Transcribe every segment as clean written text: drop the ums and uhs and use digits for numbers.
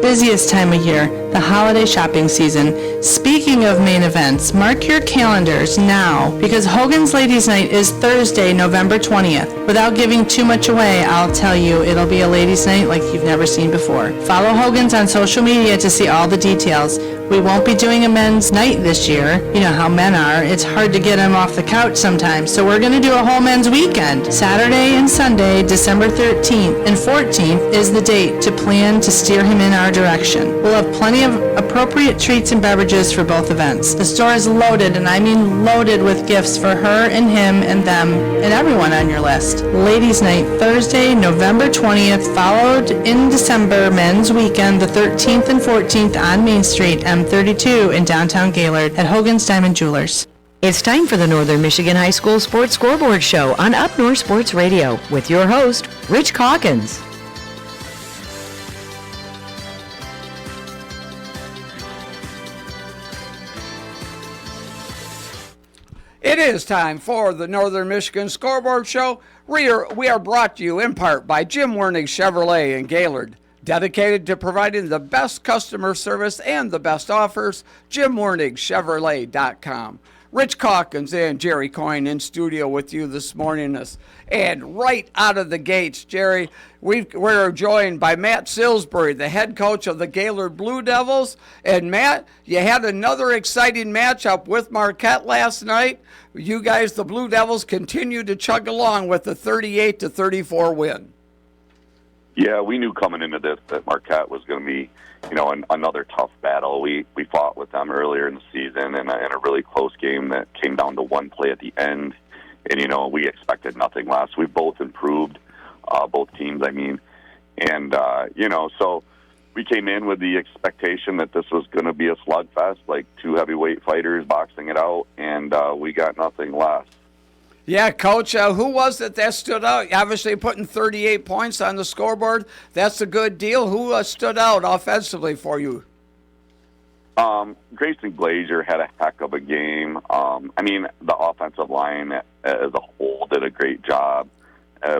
Busiest time of year, the holiday shopping season. Speaking of main events, mark your calendars now because Hogan's Ladies Night is Thursday, November 20th. Without giving too much away, I'll tell you it'll be a ladies' night like you've never seen before. Follow Hogan's on social media to see all the details. We won't be doing a men's night this year. You know how men are. It's hard to get them off the couch sometimes, so we're going to do a whole men's weekend. Saturday and Sunday, December 13th and 14th is the date to plan to steer him in our direction. We'll have plenty of appropriate treats and beverages for both events. The store is loaded, and I mean loaded with gifts for her and him and them and everyone on your list. Ladies' Night, Thursday, November 20th, followed in December, Men's Weekend, the 13th and 14th on Main Street, M32 in downtown Gaylord at Hogan's Diamond Jewelers. It's time for the Northern Michigan High School Sports Scoreboard Show on Up North Sports Radio with your host, Rich Calkins. It is time for the Northern Michigan Scoreboard Show. We are brought to you in part by Jim Wernig Chevrolet in Gaylord. Dedicated to providing the best customer service and the best offers, JimWernigChevrolet.com. Rich Calkins and Jerry Coyne in studio with you this morning. And right out of the gates, Jerry, we're joined by Matt Salisbury, the head coach of the Gaylord Blue Devils. And Matt, you had another exciting matchup with Marquette last night. You guys, the Blue Devils, continue to chug along with the 38-34 win. Yeah, we knew coming into this that Marquette was going to be, another tough battle. We fought with them earlier in the season in a really close game that came down to one play at the end. And, we expected nothing less. We both improved, both teams, And, so we came in with the expectation that this was going to be a slugfest, like two heavyweight fighters boxing it out, and we got nothing less. Yeah, Coach, who was it that stood out? Obviously putting 38 points on the scoreboard. That's a good deal. Who stood out offensively for you? Grayson Glazier had a heck of a game. The offensive line as a whole did a great job.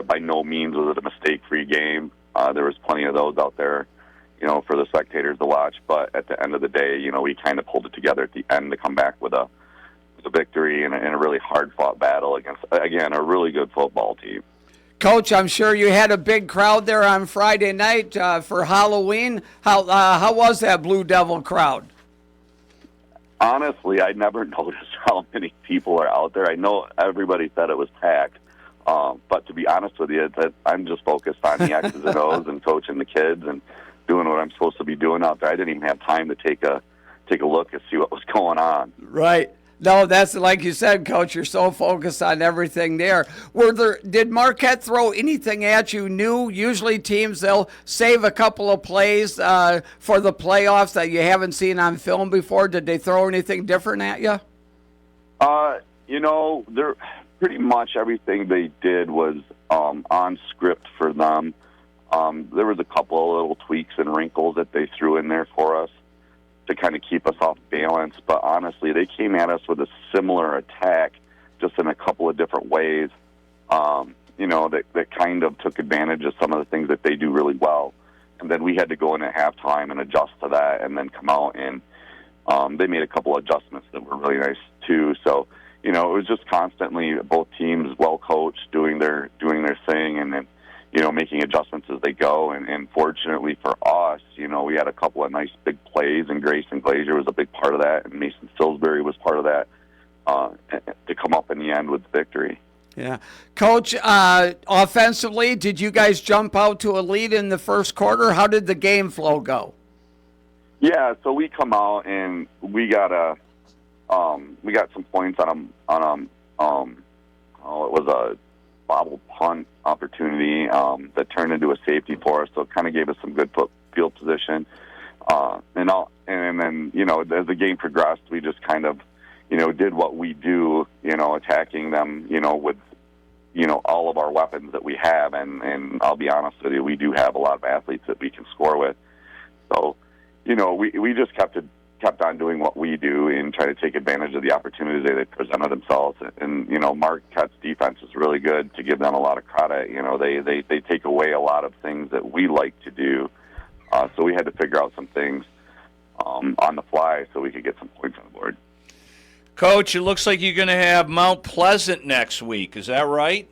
By no means was it a mistake-free game. There was plenty of those out there, for the spectators to watch. But at the end of the day, we kind of pulled it together at the end to come back with a victory in a really hard-fought battle against, again, a really good football team. Coach, I'm sure you had a big crowd there on Friday night for Halloween. How was that Blue Devil crowd? Honestly, I never noticed how many people are out there. I know everybody said it was packed, but to be honest with you, I'm just focused on the X's and O's and coaching the kids and doing what I'm supposed to be doing out there. I didn't even have time to take a look and see what was going on. Right. No, that's like you said, Coach. You're so focused on everything there. Did Marquette throw anything at you new? Usually teams, they'll save a couple of plays for the playoffs that you haven't seen on film before. Did they throw anything different at you? They're pretty much everything they did was on script for them. There was a couple of little tweaks and wrinkles that they threw in there for us to kind of keep us off balance. But honestly, they came at us with a similar attack, just in a couple of different ways, that kind of took advantage of some of the things that they do really well. And then we had to go in at halftime and adjust to that and then come out and they made a couple of adjustments that were really nice too. So, it was just constantly both teams well coached, doing their thing, and then making adjustments as they go. And fortunately for us, we had a couple of nice big plays, and Grayson Glazier was a big part of that, and Mason Salisbury was part of that to come up in the end with victory. Yeah. Coach, offensively, did you guys jump out to a lead in the first quarter? How did the game flow go? Yeah, so we come out, and we got some points on it was a bobble punt opportunity that turned into a safety for us, so it kind of gave us some good field position. And then, as the game progressed, we just kind of, did what we do, attacking them, with, all of our weapons that we have. And I'll be honest with you, we do have a lot of athletes that we can score with. So, we just kept on doing what we do and try to take advantage of the opportunities that they presented themselves. And, Marquette's defense is really good, to give them a lot of credit. They take away a lot of things that we like to do. So we had to figure out some things on the fly so we could get some points on the board. Coach, it looks like you're going to have Mount Pleasant next week. Is that right?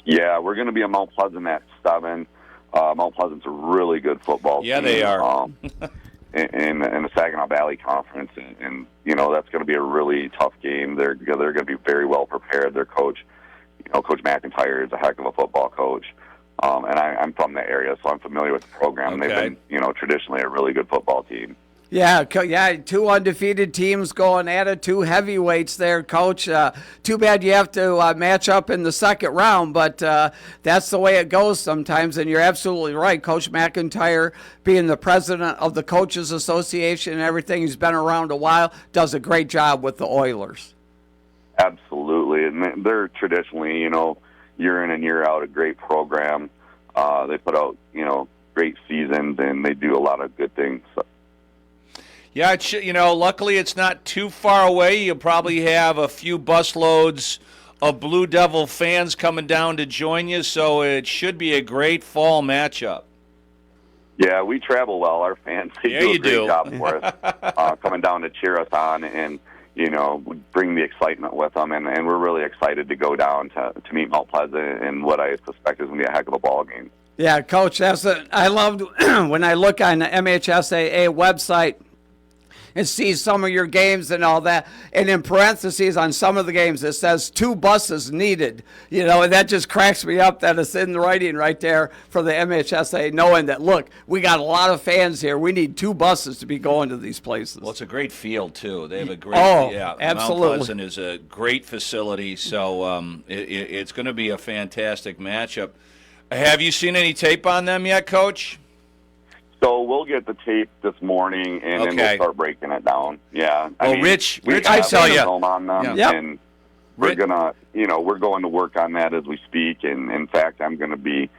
Yeah, we're going to be at Mount Pleasant at 7. Mount Pleasant's a really good football team. Yeah, they are. In the Saginaw Valley Conference, and that's going to be a really tough game. They're going to be very well prepared. Their coach, Coach McIntyre, is a heck of a football coach, and I'm from the area, so I'm familiar with the program. Okay. They've been, traditionally a really good football team. Yeah, 2 undefeated teams going at it, 2 heavyweights there, Coach. Too bad you have to match up in the second round, but that's the way it goes sometimes, and you're absolutely right. Coach McIntyre, being the president of the Coaches Association and everything, he's been around a while, does a great job with the Oilers. Absolutely, and they're traditionally, year in and year out, a great program. They put out, great seasons, and they do a lot of good things. So. Yeah, luckily it's not too far away. You'll probably have a few busloads of Blue Devil fans coming down to join you, so it should be a great fall matchup. Yeah, we travel well. Our fans do a great job for us, coming down to cheer us on and, bring the excitement with them. And we're really excited to go down to meet Mount Pleasant and what I suspect is going to be a heck of a ball game. Yeah, Coach, I loved when I look on the MHSAA website and see some of your games and all that. And in parentheses on some of the games, it says 2 buses needed. And that just cracks me up that it's in the writing right there for the MHSA, knowing that, look, we got a lot of fans here. We need 2 buses to be going to these places. Well, it's a great field, too. They have a great absolutely. Mount Pleasant is a great facility, so it's going to be a fantastic matchup. Have you seen any tape on them yet, Coach? So we'll get the tape this morning, and then we'll start breaking it down. Yeah. Rich, I tell you, on them, and we're gonna, we're going to work on that as we speak. And in fact, I'm going to be,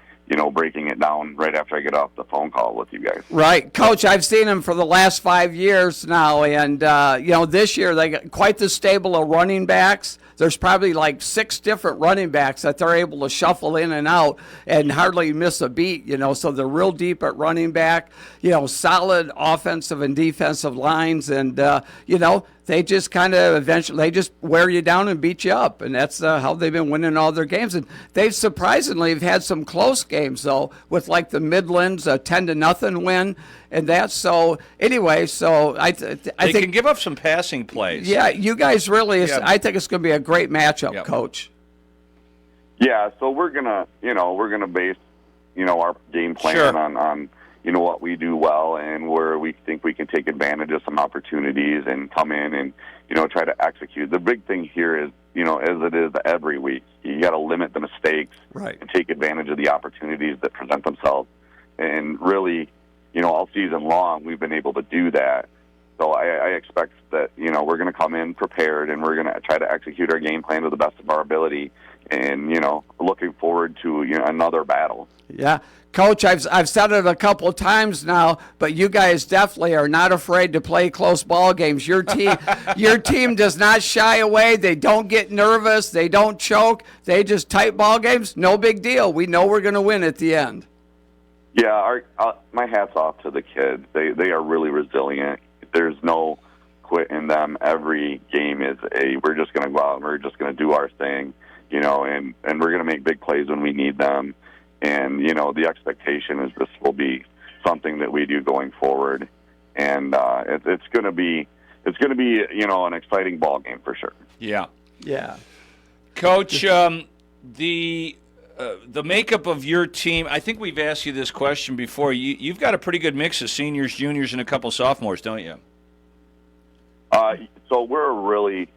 breaking it down right after I get off the phone call with you guys. Right, Coach. I've seen them for the last 5 years now, and this year they got quite the stable of running backs. There's probably like 6 different running backs that they're able to shuffle in and out and hardly miss a beat, so they're real deep at running back, solid offensive and defensive lines, and, they just kind of eventually, they just wear you down and beat you up, and that's how they've been winning all their games. And they've surprisingly have had some close games, though, with like the Midlands, a 10-0 win, and that's so, anyway, so I think they can give up some passing plays. Yeah, you guys really, I think it's going to be a great matchup, Coach. Yeah, so we're gonna base, our game plan on what we do well and where we think we can take advantage of some opportunities and come in and, try to execute. The big thing here is, as it is every week, you got to limit the mistakes and take advantage of the opportunities that present themselves. And really, all season long, we've been able to do that. So I expect that, we're going to come in prepared and we're going to try to execute our game plan to the best of our ability and, looking forward to another battle. Yeah. Coach, I've said it a couple of times now, but you guys definitely are not afraid to play close ball games. Your team does not shy away. They don't get nervous. They don't choke. They just tight ball games. No big deal. We know we're going to win at the end. Yeah, my hat's off to the kids. They are really resilient. There's no quit in them. Every game is we're just going to go out and we're just going to do our thing, and we're going to make big plays when we need them. And, the expectation is this will be something that we do going forward. And it's going to be an exciting ball game for sure. Yeah. Yeah. Coach, the makeup of your team, I think we've asked you this question before. You've got a pretty good mix of seniors, juniors, and a couple sophomores, don't you? So we're a really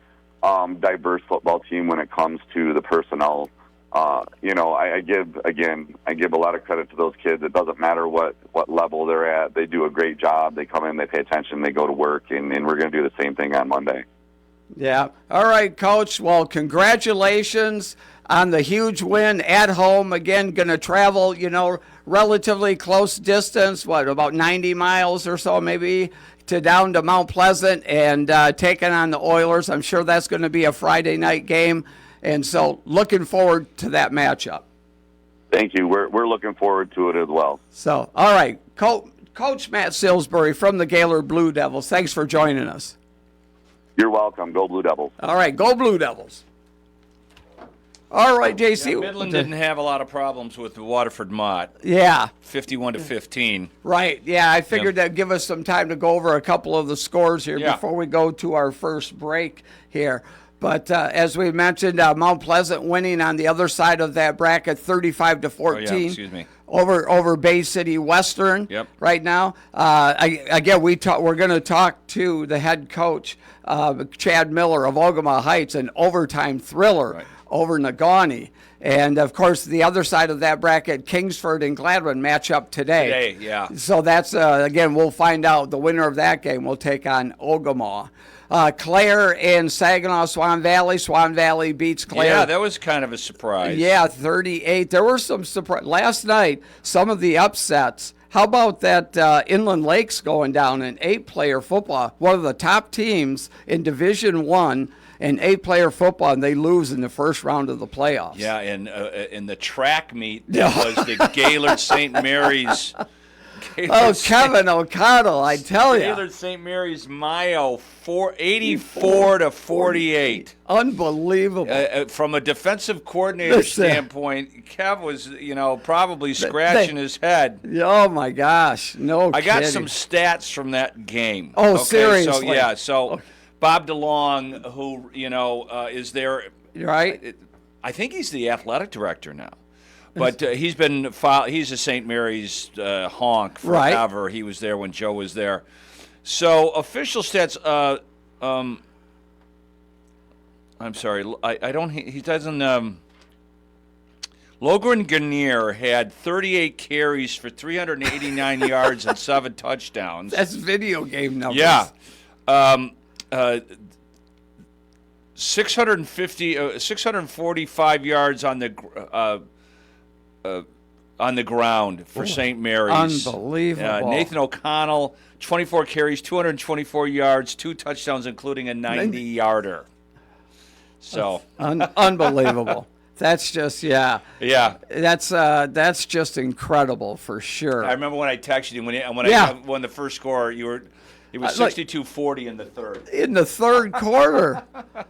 diverse football team when it comes to the personnel. I give a lot of credit to those kids. It doesn't matter what level they're at. They do a great job. They come in, they pay attention, they go to work, and we're going to do the same thing on Monday. Yeah. All right, Coach. Well, congratulations on the huge win at home. Again, going to travel, relatively close distance, about 90 miles or so maybe, down to Mount Pleasant and taking on the Oilers. I'm sure that's going to be a Friday night game. And so looking forward to that matchup. Thank you. We're looking forward to it as well. So, all right. Coach Matt Salisbury from the Gaylord Blue Devils. Thanks for joining us. You're welcome. Go Blue Devils. All right, go Blue Devils. All right, JC. Yeah, Midland didn't have a lot of problems with the Waterford Mott. Yeah. 51-15. Right. Yeah, I figured that'd give us some time to go over a couple of the scores here before we go to our first break here. But as we mentioned, Mount Pleasant winning on the other side of that bracket, 35-14. Over Bay City Western. Yep. Right now. We're going to talk to the head coach, Chad Miller of Ogama Heights, an overtime thriller over Negaunee. And, of course, the other side of that bracket, Kingsford and Gladwin match up today. So that's, again, we'll find out. The winner of that game will take on Ogama. Clare and Saginaw Swan Valley. Swan Valley beats Clare. Yeah, that was kind of a surprise. Yeah, 38. There were some surprise. Last night, some of the upsets. How about that Inland Lakes going down in 8-player football? One of the top teams in Division I in 8-player football, and they lose in the first round of the playoffs. Yeah, and in the track meet, that was the Gaylord St. Mary's. Kevin O'Connell, I tell you. Gaylord St. Mary's Mayo, 84-48. Unbelievable. From a defensive coordinator standpoint, Kev was, probably scratching his head. Oh my gosh, no I got kidding. some stats from that game. Oh, seriously? So Bob DeLong, who is there, right? I think he's the athletic director now. But he's a St. Mary's honk forever. Right. He was there when Joe was there. So official stats. I'm sorry. I don't. He doesn't. Logren Garnier had 38 carries for 389 yards and 7 touchdowns. That's video game numbers. Yeah. 645 yards on the ground for St. Mary's. Unbelievable. Nathan O'Connell, 24 carries, 224 yards, 2 touchdowns, including a 90-yarder. So unbelievable. That's just yeah. That's just incredible for sure. I remember when I texted you I won the first score. It was 62-40 in the third. In the third quarter,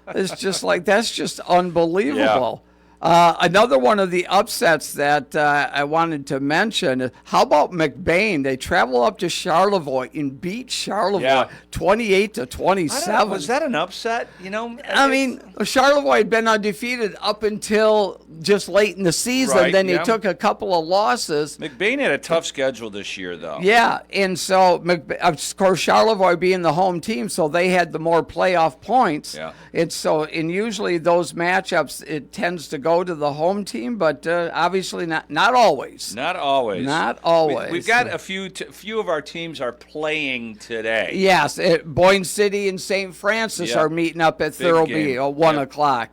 it's just that's just unbelievable. Yeah. Another one of the upsets that I wanted to mention, how about McBain? They travel up to Charlevoix and beat Charlevoix 28-27. Was that an upset? I mean, Charlevoix had been undefeated up until just late in the season. Right, then they took a couple of losses. McBain had a tough schedule this year, though. Yeah, and so, of course, Charlevoix being the home team, so they had the more playoff points. Yeah. And usually those matchups, it tends to go to the home team, but obviously not always. Not always. Not always. We've got a few of our teams are playing today. Yes, Boyne City and St. Francis are meeting up at Thurlby at 1 o'clock.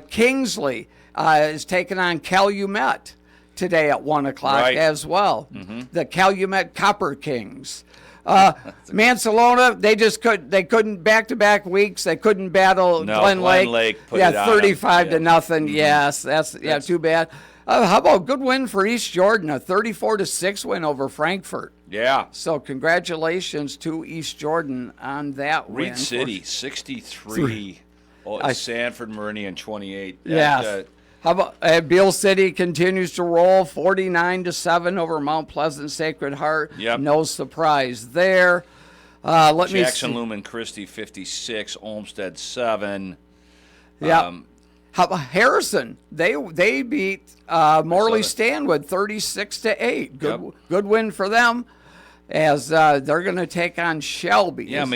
Kingsley is taking on Calumet today at 1 o'clock as well. Mm-hmm. The Calumet Copper Kings. Mansalona, they couldn't back-to-back weeks. They couldn't battle Glen Lake. 35-0. Mm-hmm. Yes, that's too bad. How about good win for East Jordan, a 34-6 win over Frankfort. Yeah. So congratulations to East Jordan on that win. Reed City 63, Sanford Meridian 28. Yes. How about Beale City continues to roll 49-7 over Mount Pleasant Sacred Heart. Yep. No surprise there. Jackson Lumen Christie 56, Olmsted 7. Yeah. How about Harrison? They beat Morley Stanwood 36-8. Good win for them, as they're going to take on Shelby. Yeah,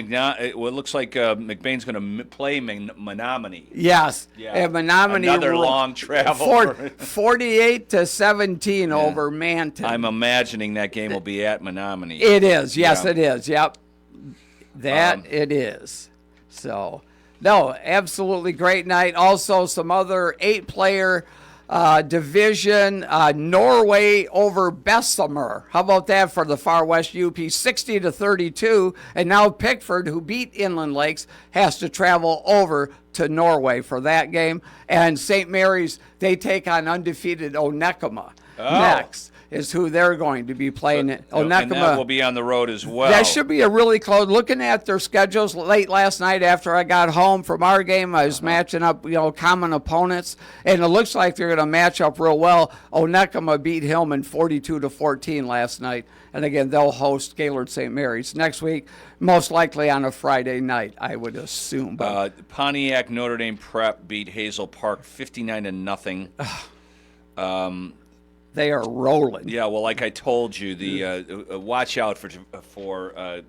it looks like McBain's going to play Menominee. Yes, yeah. And Menominee another long travel. 48-17 over Manton. I'm imagining that game will be at Menominee. It is. Yes, it is. Yep, it is. So. No, absolutely great night. Also, some other 8-player division. Norway over Bessemer. How about that for the Far West UP? 60-32. And now Pickford, who beat Inland Lakes, has to travel over to Norway for that game. And St. Mary's, they take on undefeated Onekama next. is who they're going to be playing. And that will be on the road as well. That should be a really close. Looking at their schedules late last night after I got home from our game, I was matching up, common opponents, and it looks like they're going to match up real well. Onekama beat Hillman 42-14 last night, and again, they'll host Gaylord St. Mary's next week, most likely on a Friday night, I would assume. But Pontiac Notre Dame Prep beat Hazel Park 59-0. They are rolling. Yeah, well, like I told you, the watch out for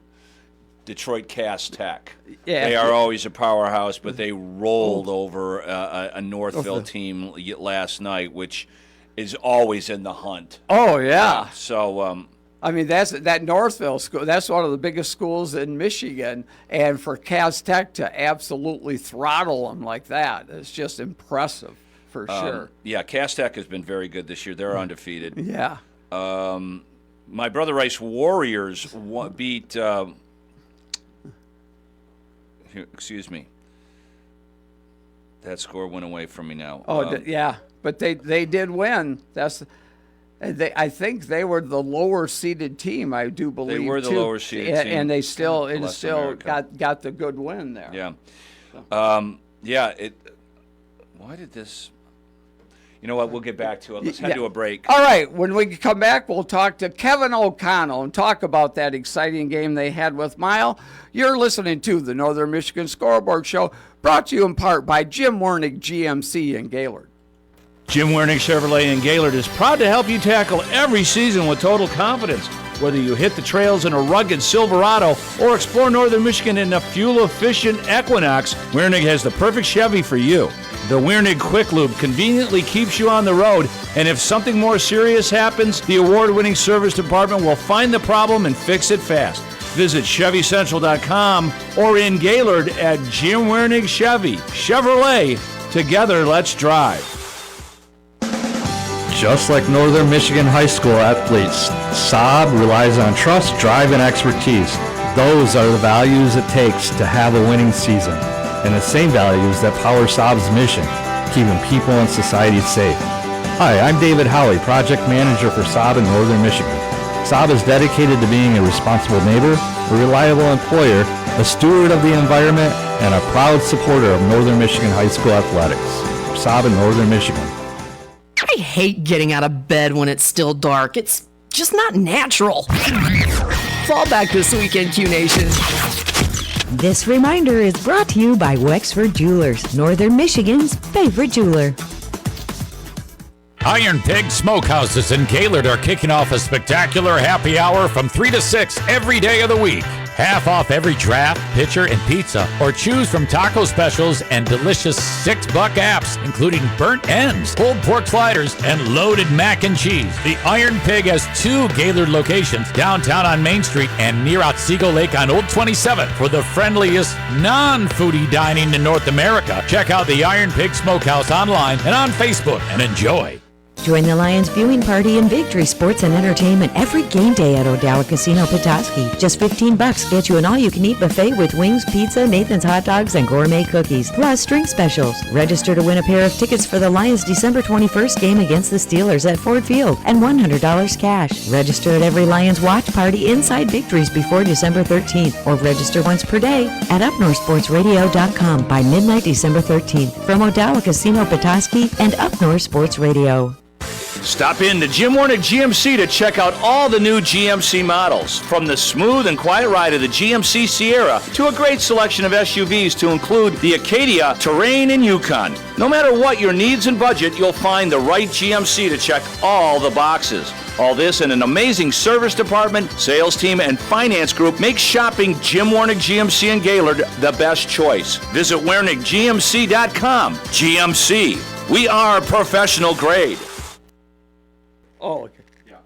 Detroit Cass Tech. Yeah. They are always a powerhouse, but they rolled over a Northville team last night, which is always in the hunt. Oh, yeah. So, I mean, that Northville school, that's one of the biggest schools in Michigan, and for Cass Tech to absolutely throttle them like that is just impressive. For sure. Yeah, Cass Tech has been very good this year. They're undefeated. Yeah. My Brother Rice Warriors beat. Excuse me. That score went away from me now. Yeah, but they did win. I think they were the lower seeded team. I do believe they were the lower seeded team, and they still got the good win there. Yeah. Why did this? You know what? We'll get back to it. Let's head to a break. All right. When we come back, we'll talk to Kevin O'Connell and talk about that exciting game they had with Mile. You're listening to the Northern Michigan Scoreboard Show, brought to you in part by Jim Wernig GMC in Gaylord. Jim Wernig Chevrolet in Gaylord is proud to help you tackle every season with total confidence. Whether you hit the trails in a rugged Silverado or explore Northern Michigan in a fuel-efficient Equinox, Wernig has the perfect Chevy for you. The Wernig Quick Lube conveniently keeps you on the road, and if something more serious happens, the award-winning service department will find the problem and fix it fast. Visit ChevyCentral.com or in Gaylord at Jim Wernig Chevy. Chevrolet, together let's drive. Just like Northern Michigan High School athletes, Saab relies on trust, drive, and expertise. Those are the values it takes to have a winning season, and the same values that power Saab's mission, keeping people and society safe. Hi, I'm David Howley, Project Manager for Saab in Northern Michigan. Saab is dedicated to being a responsible neighbor, a reliable employer, a steward of the environment, and a proud supporter of Northern Michigan High School athletics. Saab in Northern Michigan. I hate getting out of bed when it's still dark. It's just not natural. Fall back this weekend, Q Nation. This reminder is brought to you by Wexford Jewelers, Northern Michigan's favorite jeweler. Iron Pig Smokehouses in Gaylord are kicking off a spectacular happy hour from 3 to 6 every day of the week. Half off every draft, pitcher, and pizza, or choose from taco specials and delicious $6 apps, including burnt ends, pulled pork sliders, and loaded mac and cheese. The Iron Pig has 2 Gaylord locations, downtown on Main Street and near Otsego Lake on Old 27. For the friendliest, non-foodie dining in North America, check out the Iron Pig Smokehouse online and on Facebook and enjoy. Join the Lions viewing party in Victory Sports and Entertainment every game day at Odawa Casino Petoskey. Just $15 gets you an all-you-can-eat buffet with wings, pizza, Nathan's hot dogs, and gourmet cookies, plus drink specials. Register to win a pair of tickets for the Lions' December 21st game against the Steelers at Ford Field and $100 cash. Register at every Lions watch party inside Victories before December 13th, or register once per day at UpNorthSportsRadio.com by midnight December 13th. From Odawa Casino Petoskey and Up North Sports Radio. Stop in to Jim Wernig GMC to check out all the new GMC models. From the smooth and quiet ride of the GMC Sierra to a great selection of SUVs to include the Acadia, Terrain, and Yukon. No matter what your needs and budget, you'll find the right GMC to check all the boxes. All this and an amazing service department, sales team, and finance group makes shopping Jim Wernig GMC in Gaylord the best choice. Visit WernigGMC.com. GMC. We are professional grade. Oh, okay. Yeah.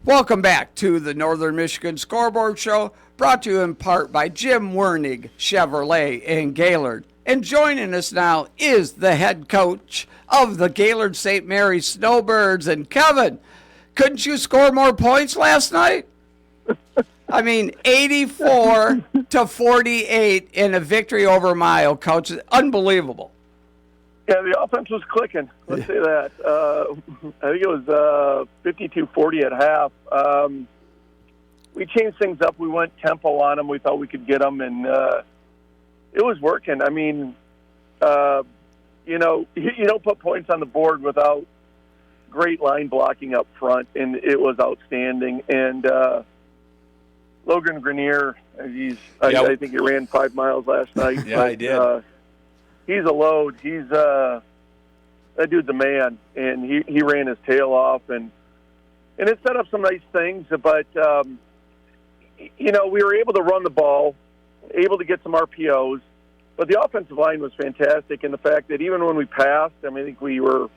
Welcome back to the Northern Michigan Scoreboard Show, brought to you in part by Jim Wernig Chevrolet in Gaylord. And joining us now is the head coach of the Gaylord St. Mary's Snowbirds. And Kevin, couldn't you score more points last night? I mean, 84-48 in a victory over Mile, Coach. Unbelievable. Yeah, the offense was clicking. Let's say that. I think it was 52-40 at half. We changed things up. We went tempo on them. We thought we could get them, and it was working. I mean, you don't put points on the board without great line blocking up front, and it was outstanding. And Logan Grenier, I think he ran 5 miles last night. Yeah, I did. He's a load. That dude's a man, and he ran his tail off, and it set up some nice things. But we were able to run the ball, able to get some RPOs, but the offensive line was fantastic. And the fact that even when we passed, I think we were,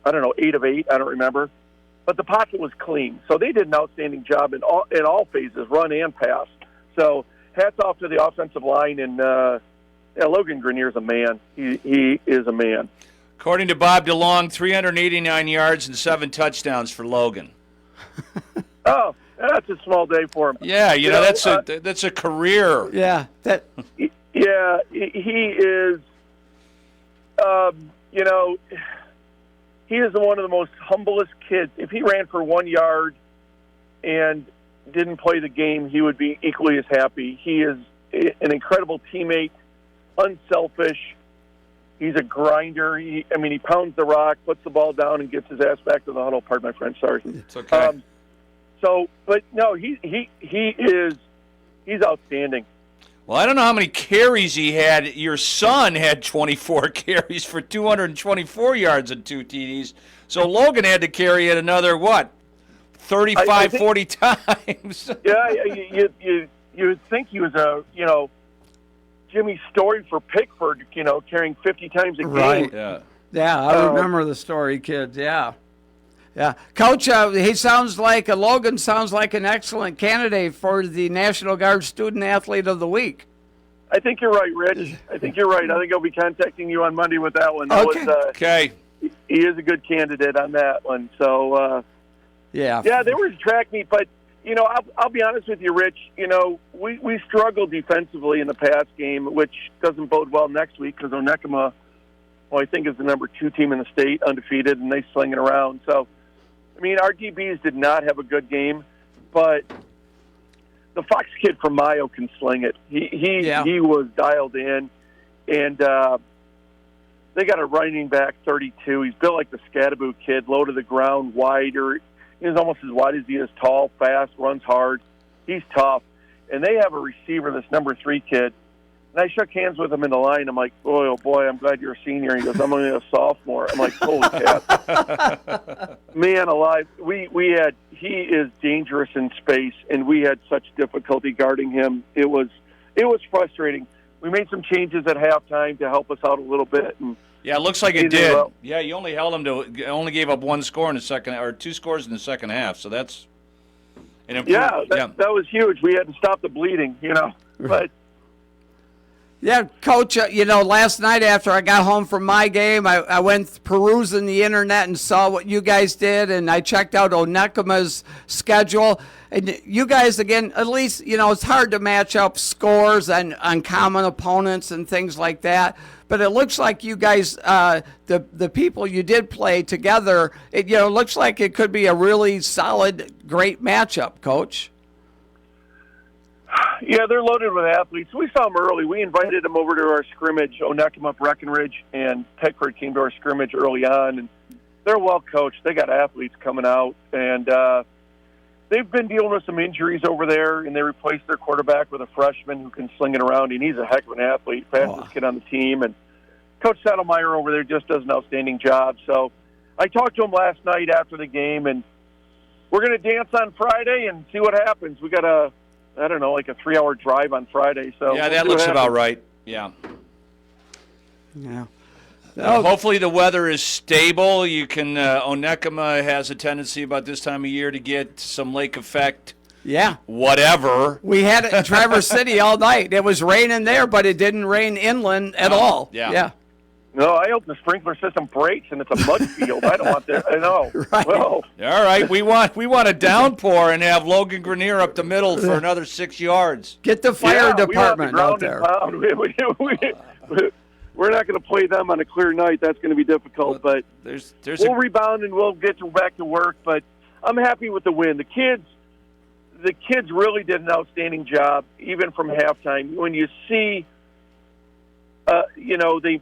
8 of 8. I don't remember, but the pocket was clean. So they did an outstanding job in all phases, run and pass. So hats off to the offensive line, and Logan Grenier's a man. He is a man. According to Bob DeLong, 389 yards and 7 touchdowns for Logan. Oh, that's a small day for him. Yeah, that's a career. Yeah, Yeah, he is. He is one of the most humblest kids. If he ran for 1 yard and didn't play the game, he would be equally as happy. He is an incredible teammate, unselfish. He's a grinder. He pounds the rock, puts the ball down, and gets his ass back to the huddle. Pardon my French. Sorry. It's okay. He's outstanding. Well, I don't know how many carries he had. Your son had 24 carries for 224 yards and 2 TDs. So Logan had to carry it another, 40 times. Yeah, you'd think he was Jimmy Story for Pickford, carrying 50 times a game. Right. Yeah, I remember the Story kids, yeah. Coach, Logan sounds like an excellent candidate for the National Guard Student Athlete of the Week. I think you're right, Rich. I think I'll be contacting you on Monday with that one. Okay. He is a good candidate on that one. So, yeah, there was a track meet, but, I'll be honest with you, Rich. We struggled defensively in the pass game, which doesn't bode well next week because Onekama, I think is the number 2 team in the state, undefeated, and they sling it around. So, our DBs did not have a good game, but the Fox kid from Mayo can sling it. He was dialed in, and they got a running back, 32. He's built like the Scattaboo kid, low to the ground, wider. He's almost as wide as he is tall, fast, runs hard. He's tough. And they have a receiver, this number 3 kid. And I shook hands with him in the line. I'm like, oh boy, I'm glad you're a senior. He goes, I'm only a sophomore. I'm like, holy cat. Man alive. He is dangerous in space, and we had such difficulty guarding him. It was frustrating. We made some changes at halftime to help us out a little bit. And yeah, it looks like it did. Yeah, you only held him to, only gave up 1 score in the second, or 2 scores in the second half. So that's an improvement. That was huge. We had to stop the bleeding, but. Yeah, Coach, last night after I got home from my game, I went perusing the internet and saw what you guys did, and I checked out Onekama's schedule. And you guys, again, at least, it's hard to match up scores on common opponents and things like that. But it looks like you guys, the people you did play together, it looks like it could be a really solid, great matchup, Coach. Yeah, they're loaded with athletes. We saw them early. We invited them over to our scrimmage. Onekama, Breckenridge, and Pickford came to our scrimmage early on, and they're well coached. They got athletes coming out, and they've been dealing with some injuries over there, and they replaced their quarterback with a freshman who can sling it around, and he's a heck of an athlete, fastest kid on the team. And Coach Saddlemeyer over there just does an outstanding job. So I talked to him last night after the game, and we're going to dance on Friday and see what happens. We got a 3-hour drive on Friday. So yeah, that looks about right. Yeah. Yeah. Hopefully the weather is stable. You can Onekama has a tendency about this time of year to get some lake effect. Yeah. Whatever. We had it in Traverse City all night. It was raining there, but it didn't rain inland at all. Yeah. No, I hope the sprinkler system breaks and it's a mud field. I don't want that. I know. Right. Well, all right. We want a downpour and have Logan Grenier up the middle for another 6 yards. Get the fire department out there. we're not going to play them on a clear night. That's going to be difficult. But we'll rebound and we'll get back to work. But I'm happy with the win. The kids really did an outstanding job, even from halftime. When you see, it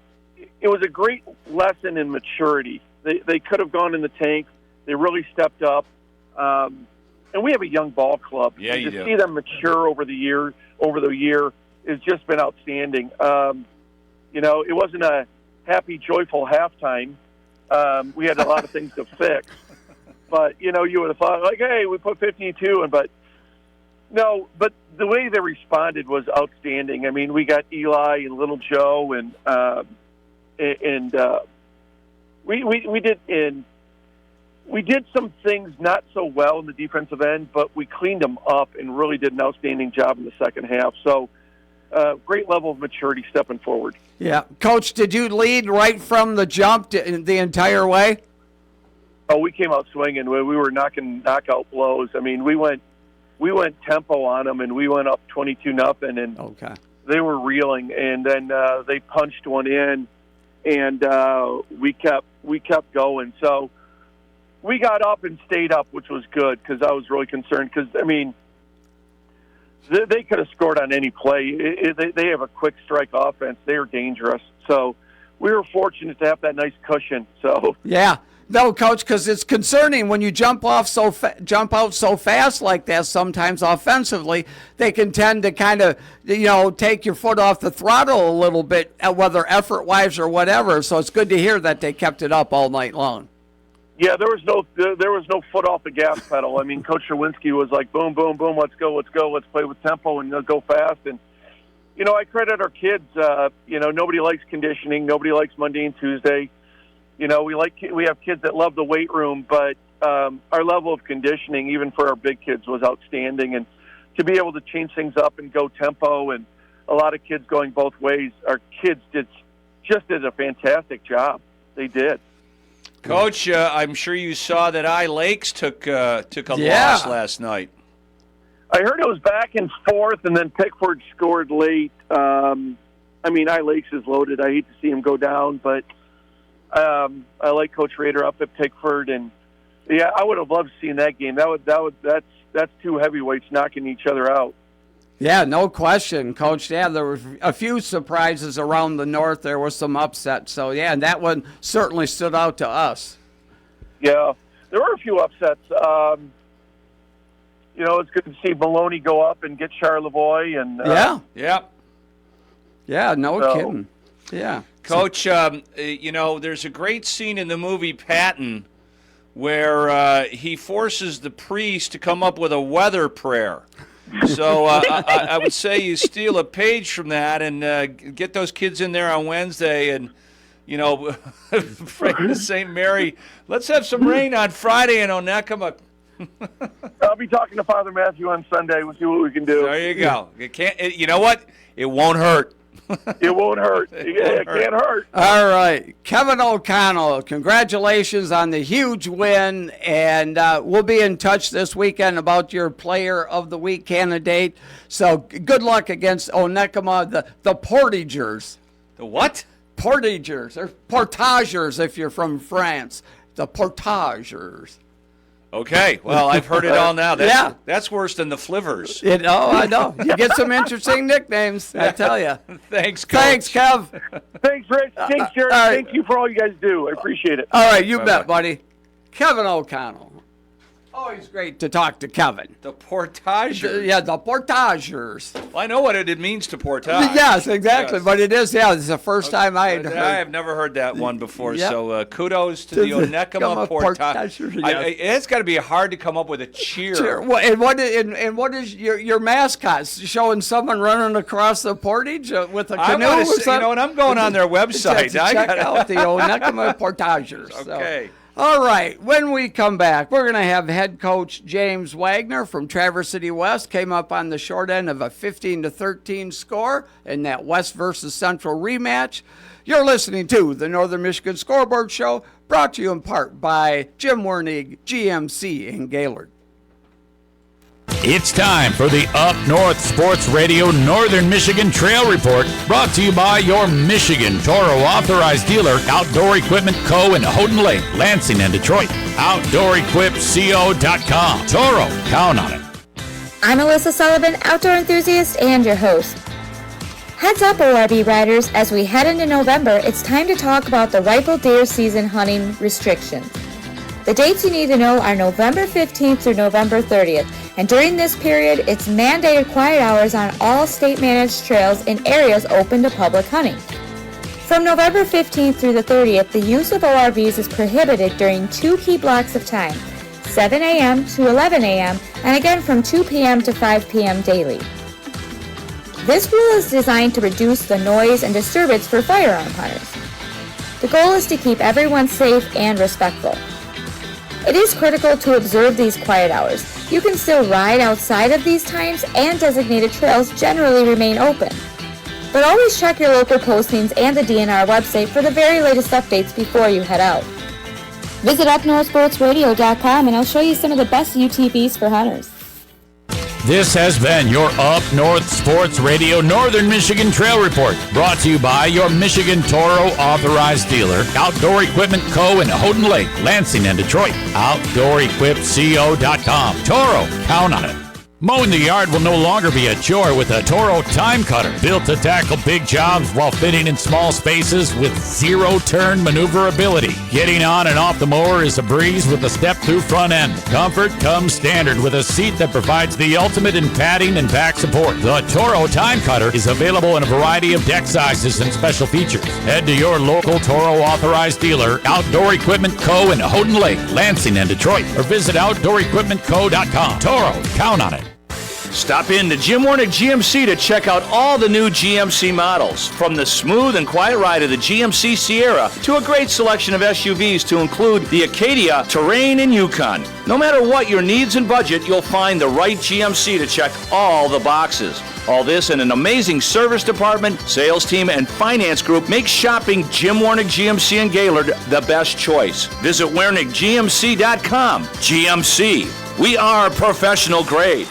was a great lesson in maturity. They could have gone in the tank. They really stepped up. And we have a young ball club. Yeah, you do. To see them mature over the year has just been outstanding. It wasn't a happy, joyful halftime. We had a lot of things to fix. But, you would have thought, like, hey, we put 52 in. But, no, but the way they responded was outstanding. I mean, we got Eli and Little Joe, and we did some things not so well in the defensive end, but we cleaned them up and really did an outstanding job in the second half. So, great level of maturity stepping forward. Yeah. Coach, did you lead right from the jump the entire way? Oh, we came out swinging. We were knocking knockout blows. I mean, we went tempo on them, and we went up 22-0, and okay. They were reeling, and then they punched one in, and we kept going. So we got up and stayed up, which was good because I was really concerned because, I mean, they could have scored on any play. They have a quick strike offense. They are dangerous. So we were fortunate to have that nice cushion. So yeah. No, Coach, because it's concerning when you jump out so fast like that. Sometimes offensively, they can tend to kind of, take your foot off the throttle a little bit, whether effort-wise or whatever. So it's good to hear that they kept it up all night long. Yeah, there was no foot off the gas pedal. I mean, Coach Sherwinski was like, boom, boom, boom, let's go, let's play with tempo and go fast. And I credit our kids. Nobody likes conditioning, nobody likes Monday and Tuesday. We have kids that love the weight room, but our level of conditioning, even for our big kids, was outstanding. And to be able to change things up and go tempo, and a lot of kids going both ways, our kids did a fantastic job. They did. Coach, I'm sure you saw that Lakes took a loss last night. I heard it was back and forth, and then Pickford scored late. Lakes is loaded. I hate to see him go down, but I like Coach Rader up at Pickford, and yeah, I would have loved seeing that game. That's two heavyweights knocking each other out. Yeah, no question, Coach. Yeah, there were a few surprises around the north. There was some upsets. So, yeah, and that one certainly stood out to us. Yeah, there were a few upsets. It's good to see Maloney go up and get Charlevoix. And Yeah, no kidding. Yeah. Coach, there's a great scene in the movie Patton where he forces the priest to come up with a weather prayer. So I would say you steal a page from that and get those kids in there on Wednesday and, pray to St. Mary. Let's have some rain on Friday in Onekama. I'll be talking to Father Matthew on Sunday. We'll see what we can do. There you go. You know what? It won't hurt. It won't hurt. It can't hurt. All right. Kevin O'Connell, congratulations on the huge win. And we'll be in touch this weekend about your Player of the Week candidate. So good luck against Onekama, the Portagers. The what? Portagers. Or Portagers if you're from France. The Portagers. Okay, well, I've heard it all now. That's worse than the Flivers. I know. You get some interesting nicknames, I tell you. Thanks, Coach. Thanks, Kev. Thanks, Rich. Thanks, Jerry. Thank you for all you guys do. I appreciate it. All right, you bet, buddy. Kevin O'Connell. Always great to talk to Kevin. The Portagers. The Portagers. Well, I know what it means to portage. Yes, exactly. Yes. But it is, it's the first time I had heard. I have never heard that one before. Yep. So kudos to the Onekama Portagers. Yes. It's got to be hard to come up with a cheer. Well, and what is your mascot? Showing someone running across the portage with a canoe or something? And I'm going on their website. Check out the Onekama Portagers. Okay. So. All right, when we come back, we're going to have head coach James Wagner from Traverse City West. Came up on the short end of a 15-13 score in that West versus Central rematch. You're listening to the Northern Michigan Scoreboard Show, brought to you in part by Jim Wernig, GMC in Gaylord. It's time for the Up North Sports Radio Northern Michigan Trail Report, brought to you by your Michigan Toro authorized dealer, Outdoor Equipment Co. in Houghton Lake, Lansing, and Detroit. OutdoorEquipCo.com. Toro, count on it. I'm Alyssa Sullivan, outdoor enthusiast and your host. Heads up, ORV riders, as we head into November, it's time to talk about the rifle deer season hunting restrictions. The dates you need to know are November 15th through November 30th, and during this period, it's mandated quiet hours on all state-managed trails in areas open to public hunting. From November 15th through the 30th, the use of ORVs is prohibited during 2 key blocks of time, 7 a.m. to 11 a.m., and again from 2 p.m. to 5 p.m. daily. This rule is designed to reduce the noise and disturbance for firearm hunters. The goal is to keep everyone safe and respectful. It is critical to observe these quiet hours. You can still ride outside of these times, and designated trails generally remain open. But always check your local postings and the DNR website for the very latest updates before you head out. Visit upnorthsportsradio.com and I'll show you some of the best UTVs for hunters. This has been your Up North Sports Radio Northern Michigan Trail Report, brought to you by your Michigan Toro authorized dealer, Outdoor Equipment Co. in Houghton Lake, Lansing, and Detroit. OutdoorEquipCo.com. Toro, count on it. Mowing the yard will no longer be a chore with a Toro Time Cutter, built to tackle big jobs while fitting in small spaces with zero-turn maneuverability. Getting on and off the mower is a breeze with a step-through front end. Comfort comes standard with a seat that provides the ultimate in padding and back support. The Toro Time Cutter is available in a variety of deck sizes and special features. Head to your local Toro authorized dealer, Outdoor Equipment Co. in Houghton Lake, Lansing, and Detroit, or visit OutdoorEquipmentCo.com. Toro, count on it. Stop in to Jim Warnick GMC to check out all the new GMC models, from the smooth and quiet ride of the GMC Sierra to a great selection of SUVs to include the Acadia, Terrain, and Yukon. No matter what your needs and budget, you'll find the right GMC to check all the boxes. All this in an amazing service department, sales team, and finance group makes shopping Jim Warnick GMC in Gaylord the best choice. Visit WarnickGMC.com. GMC, we are professional grade.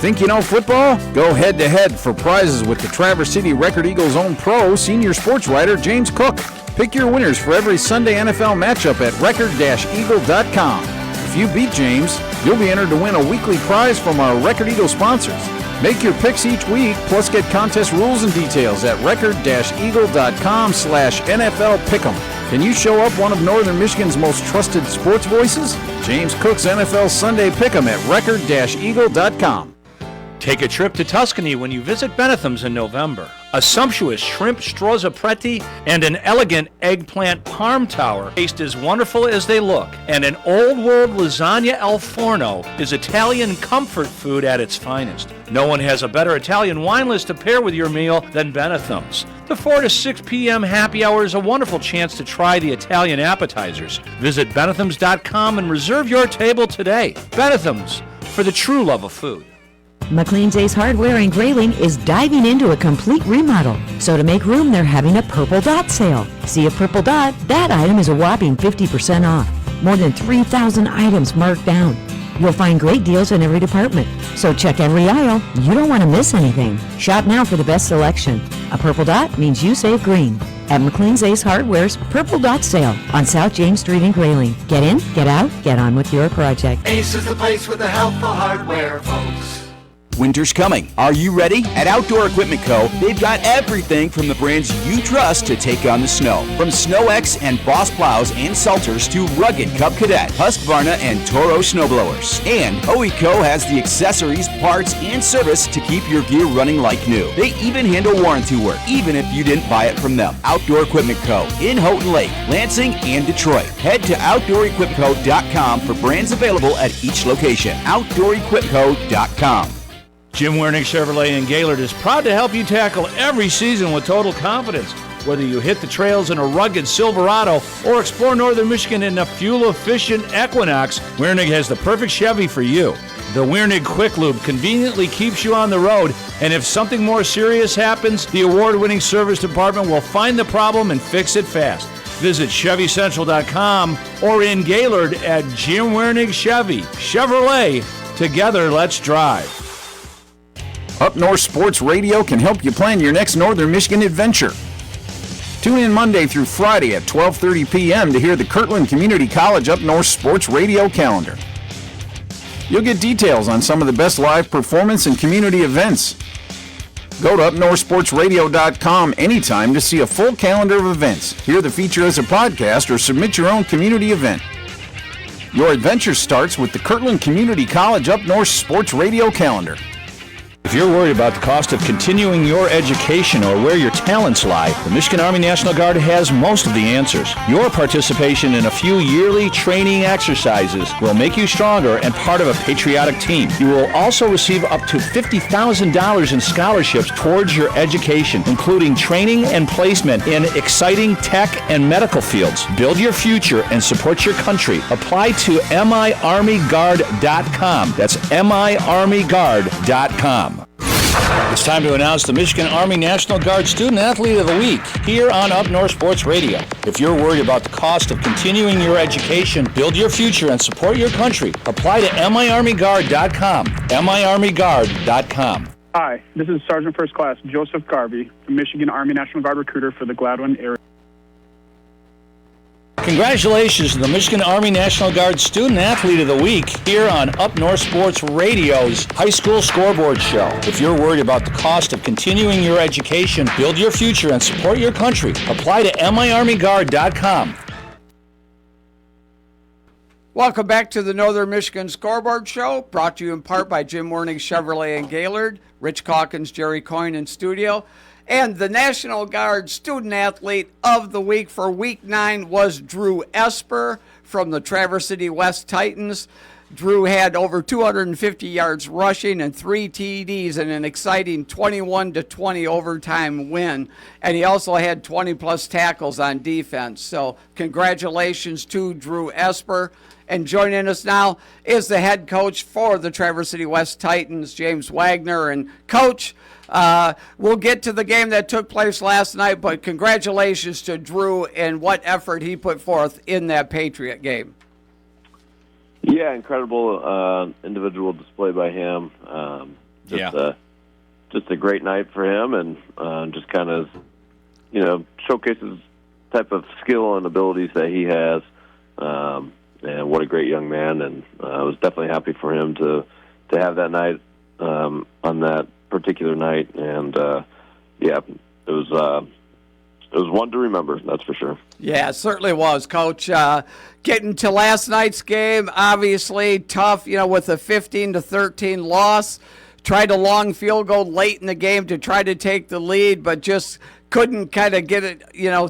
Think you know football? Go head-to-head for prizes with the Traverse City Record Eagles' own pro, senior sports writer James Cook. Pick your winners for every Sunday NFL matchup at record-eagle.com. If you beat James, you'll be entered to win a weekly prize from our Record Eagle sponsors. Make your picks each week, plus get contest rules and details at record-eagle.com/NFL Pick'em. Can you show up one of Northern Michigan's most trusted sports voices? James Cook's NFL Sunday Pick'em at record-eagle.com. Take a trip to Tuscany when you visit Benetham's in November. A sumptuous shrimp strozzapreti and an elegant eggplant parm tower taste as wonderful as they look. And an old-world lasagna al forno is Italian comfort food at its finest. No one has a better Italian wine list to pair with your meal than Benetham's. The 4 to 6 p.m. happy hour is a wonderful chance to try the Italian appetizers. Visit Benethams.com and reserve your table today. Benetham's, for the true love of food. McLean's Ace Hardware in Grayling is diving into a complete remodel. So to make room, they're having a Purple Dot sale. See a Purple Dot? That item is a whopping 50% off. More than 3,000 items marked down. You'll find great deals in every department. So check every aisle. You don't want to miss anything. Shop now for the best selection. A Purple Dot means you save green. At McLean's Ace Hardware's Purple Dot sale on South James Street in Grayling. Get in, get out, get on with your project. Ace is the place with the helpful hardware, folks. Winter's coming. Are you ready? At Outdoor Equipment Co., they've got everything from the brands you trust to take on the snow. From Snow X and Boss plows and Salters to rugged Cub Cadet, Husqvarna, and Toro snowblowers. And OECO has the accessories, parts, and service to keep your gear running like new. They even handle warranty work, even if you didn't buy it from them. Outdoor Equipment Co. in Houghton Lake, Lansing, and Detroit. Head to OutdoorEquipmentCo.com for brands available at each location. OutdoorEquipmentCo.com. Jim Wernick Chevrolet in Gaylord is proud to help you tackle every season with total confidence. Whether you hit the trails in a rugged Silverado or explore northern Michigan in a fuel-efficient Equinox, Wernick has the perfect Chevy for you. The Wernick Quick Lube conveniently keeps you on the road, and if something more serious happens, the award-winning service department will find the problem and fix it fast. Visit ChevyCentral.com or in Gaylord at Jim Wernick Chevy. Chevrolet, Together, let's drive. Up North Sports Radio can help you plan your next Northern Michigan adventure. Tune in Monday through Friday at 12:30 p.m. to hear the Kirtland Community College Up North Sports Radio calendar. You'll get details on some of the best live performance and community events. Go to upnorthsportsradio.com anytime to see a full calendar of events, hear the feature as a podcast, or submit your own community event. Your adventure starts with the Kirtland Community College Up North Sports Radio calendar. If you're worried about the cost of continuing your education or where your talents lie, the Michigan Army National Guard has most of the answers. Your participation in a few yearly training exercises will make you stronger and part of a patriotic team. You will also receive up to $50,000 in scholarships towards your education, including training and placement in exciting tech and medical fields. Build your future and support your country. Apply to miarmyguard.com. That's miarmyguard.com. It's time to announce the Michigan Army National Guard Student Athlete of the Week here on Up North Sports Radio. If you're worried about the cost of continuing your education, build your future, and support your country, apply to miarmyguard.com. miarmyguard.com. Hi, this is Sergeant First Class Joseph Garvey, the Michigan Army National Guard recruiter for the Gladwin area. Congratulations to the Michigan Army National Guard Student Athlete of the Week here on Up North Sports Radio's High School Scoreboard Show. If you're worried about the cost of continuing your education, build your future, and support your country, apply to miarmyguard.com. Welcome back to the Northern Michigan Scoreboard Show, brought to you in part by Jim Werning Chevrolet in Gaylord, Rich Calkins, Jerry Coyne in studio. And the National Guard Student Athlete of the Week for Week 9 was Drew Esper from the Traverse City West Titans. Drew had over 250 yards rushing and 3 TDs in an exciting 21-20 overtime win. And he also had 20-plus tackles on defense. So congratulations to Drew Esper. And joining us now is the head coach for the Traverse City West Titans, James Wagner. And Coach, we'll get to the game that took place last night, but congratulations to Drew and what effort he put forth in that Patriot game. Yeah, incredible individual display by him. Just a great night for him, and just kind of, showcases type of skill and abilities that he has. And what a great young man, and I was definitely happy for him to have that night on that particular night, and it was one to remember, that's for sure. Yeah, it certainly was, Coach. Getting to last night's game, obviously tough, with a 15-13 loss. Tried a long field goal late in the game to try to take the lead, but just couldn't kind of get it,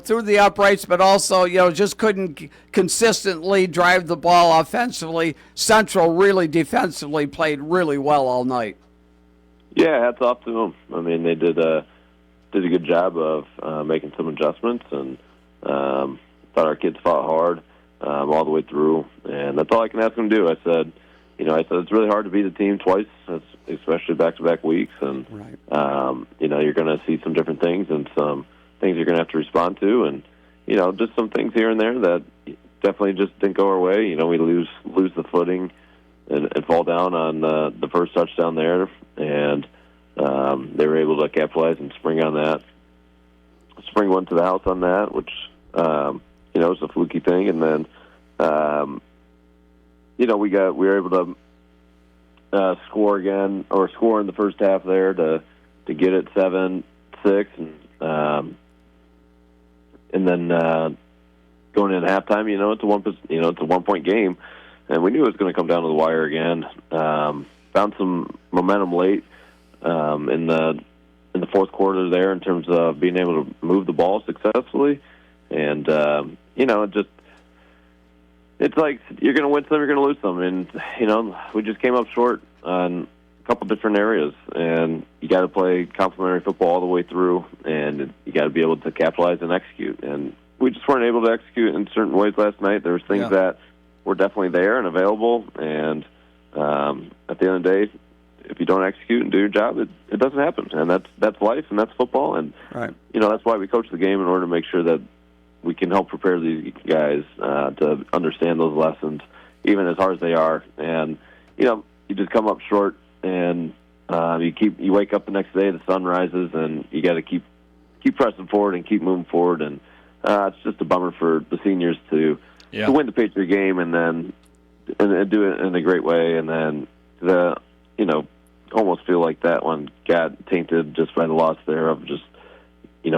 through the uprights, but also, just couldn't consistently drive the ball offensively. Central really defensively played really well all night. Yeah, hats off to them. I mean, they did a good job of making some adjustments, and thought our kids fought hard all the way through, and that's all I can ask them to do. I said it's really hard to beat a team twice, especially back-to-back weeks, and you're going to see some different things and some things you're going to have to respond to, and just some things here and there that definitely just didn't go our way. We lose the footing and fall down on the first touchdown there, and they were able to capitalize and spring on that, spring one to the house on that, which was a fluky thing, and then we were able to score again, or score in the first half there to get it 7-6, and then going into halftime, it's a 1-point game, and we knew it was going to come down to the wire again. Found some momentum late in the fourth quarter there in terms of being able to move the ball successfully, and it's like you're going to win some, you're going to lose some, and we just came up short on a couple different areas, and you got to play complementary football all the way through, and you got to be able to capitalize and execute, and we just weren't able to execute in certain ways last night. There was things that were definitely there and available, and at the end of the day, if you don't execute and do your job, it doesn't happen, and that's life, and that's football, and that's why we coach the game in order to make sure that we can help prepare these guys to understand those lessons, even as hard as they are. And you just come up short, and you wake up the next day, the sun rises, and you got to keep pressing forward and keep moving forward. And it's just a bummer for the seniors to win the Patriot game and then and do it in a great way, and then almost feel like that one got tainted just by the loss there of just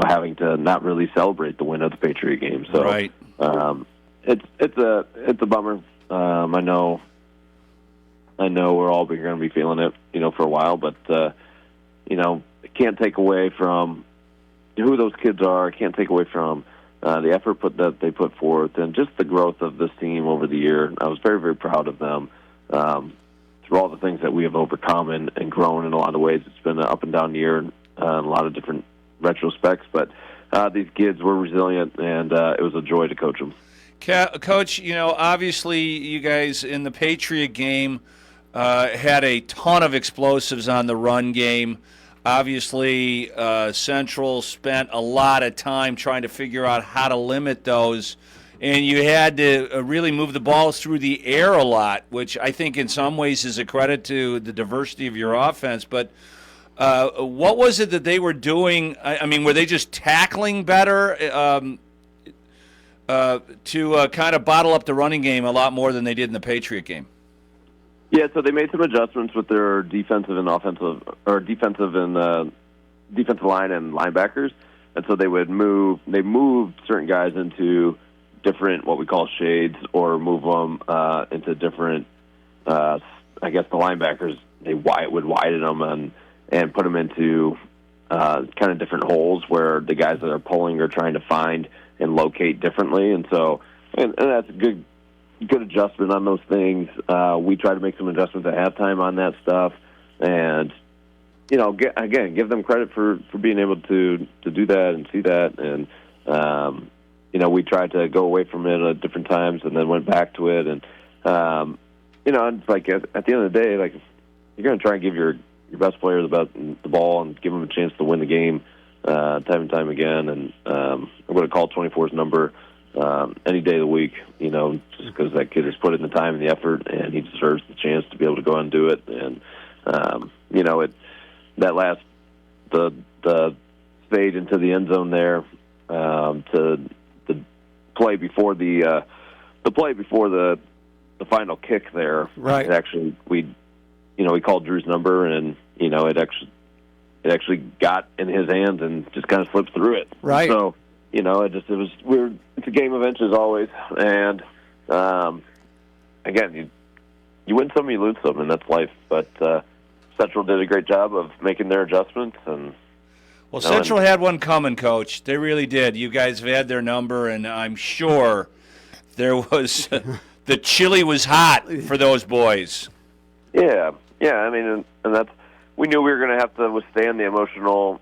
having to not really celebrate the win of the Patriot game. So right. It's a bummer. I know we're all going to be feeling it, for a while, but it can't take away from who those kids are. It can't take away from the effort that they put forth and just the growth of this team over the year. I was very, very proud of them through all the things that we have overcome and grown in a lot of ways. It's been an up and down year in a lot of different retrospects, but these kids were resilient, and it was a joy to coach them. Coach, obviously you guys in the Patriot game had a ton of explosives on the run game. Obviously, Central spent a lot of time trying to figure out how to limit those, and you had to really move the ball through the air a lot, which I think in some ways is a credit to the diversity of your offense. But what was it that they were doing? I mean, were they just tackling better to kind of bottle up the running game a lot more than they did in the Patriot game? Yeah, so they made some adjustments with their defensive and offensive, or defensive and defensive line and linebackers, and so they moved certain guys into different what we call shades, or move them into different. I guess the linebackers would widen them and put them into kind of different holes where the guys that are pulling are trying to find and locate differently, and so and that's a good adjustment on those things. We try to make some adjustments at halftime on that stuff, and give them credit for being able to do that and see that. And we tried to go away from it at different times and then went back to it. And it's like at the end of the day, like you're going to try and give your best player the ball and give them a chance to win the game time and time again. And I'm going to call 24's number any day of the week, just because that kid has put in the time and the effort, and he deserves the chance to be able to go out and do it. And the fade into the end zone there, to the play before the final kick there. Right. It actually, we called Drew's number, and it actually got in his hands and just kind of slipped through it. Right. So. It's a game of inches always, and again, you win some, you lose some, and that's life. But Central did a great job of making their adjustments, and Central had one coming, Coach. They really did. You guys have had their number, and I'm sure there was the chili was hot for those boys. Yeah. I mean, and that's we knew we were going to have to withstand the emotional.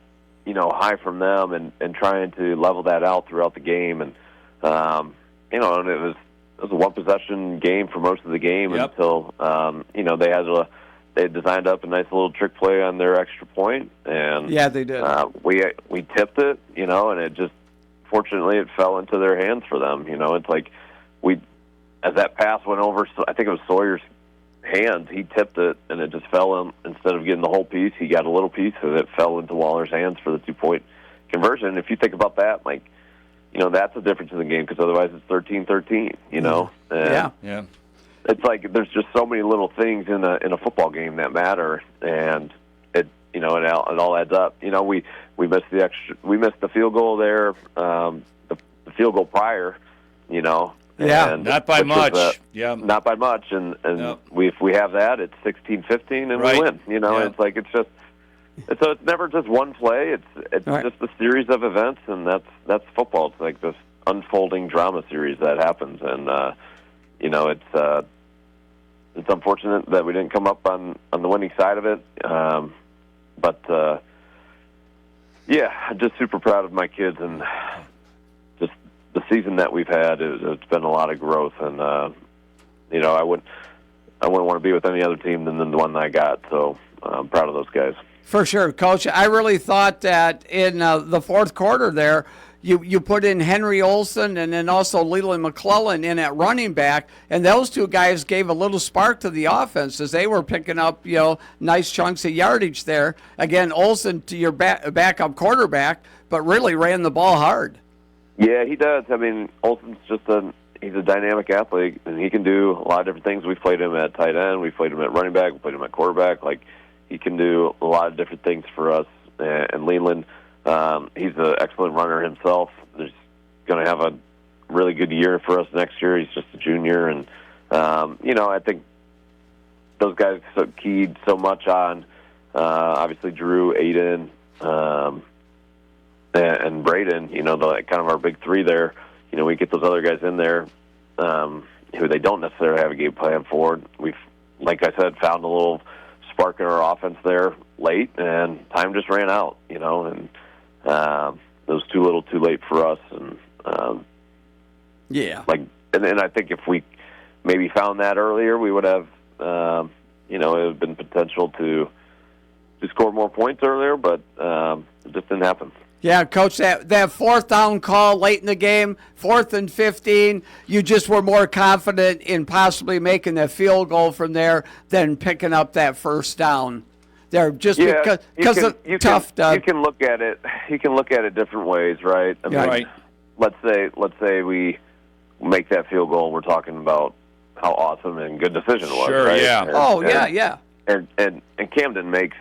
High from them and trying to level that out throughout the game. And, and it was a one-possession game for most of the game until, they designed up a nice little trick play on their extra point. And yeah, they did. We tipped it, and it just, fortunately, it fell into their hands for them. It's like as that pass went over, I think it was Sawyer's hands, he tipped it, and it just fell in. Instead of getting the whole piece, he got a little piece, and it fell into Waller's hands for the 2-point conversion. If you think about that, that's the difference in the game, because otherwise it's 13-13, And yeah. It's like there's just so many little things in a football game that matter, and it all adds up. We missed the field goal there, the field goal prior, Yeah, and not by much. Not by much, and if we have that, it's 16-15, and we win. It's like it's never just one play. It's just a series of events, and that's football. It's like this unfolding drama series that happens, and it's unfortunate that we didn't come up on the winning side of it. But I'm just super proud of my kids and just. The season that we've had, it's been a lot of growth, and I wouldn't want to be with any other team than the one that I got. So I'm proud of those guys. For sure, Coach. I really thought that in the fourth quarter there, you put in Henry Olson and then also Leland McClellan in at running back, and those two guys gave a little spark to the offense as they were picking up, nice chunks of yardage there. Again, Olson to your backup quarterback, but really ran the ball hard. Yeah, he does. I mean, Olson's he's a dynamic athlete, and he can do a lot of different things. We've played him at tight end, we've played him at running back, we played him at quarterback. Like, he can do a lot of different things for us. And Leland, he's an excellent runner himself. He's going to have a really good year for us next year. He's just a junior, and I think those guys keyed so much on obviously Drew, Aiden, and Braden. Kind of our big three there. We get those other guys in there who they don't necessarily have a game plan for. We've, like I said, found a little spark in our offense there late, and time just ran out. And it was too little, too late for us. And and I think if we maybe found that earlier, we would have, it would have been potential to score more points earlier, but it just didn't happen. Yeah, Coach, that fourth down call late in the game, 4th and 15, you just were more confident in possibly making that field goal from there than picking up that first down. There, just because tough. You can look at it. You can look at it different ways, right? I mean, right. Let's say we make that field goal. We're talking about how awesome and good decision it was. Sure, right? yeah. Yeah. And Camden makes.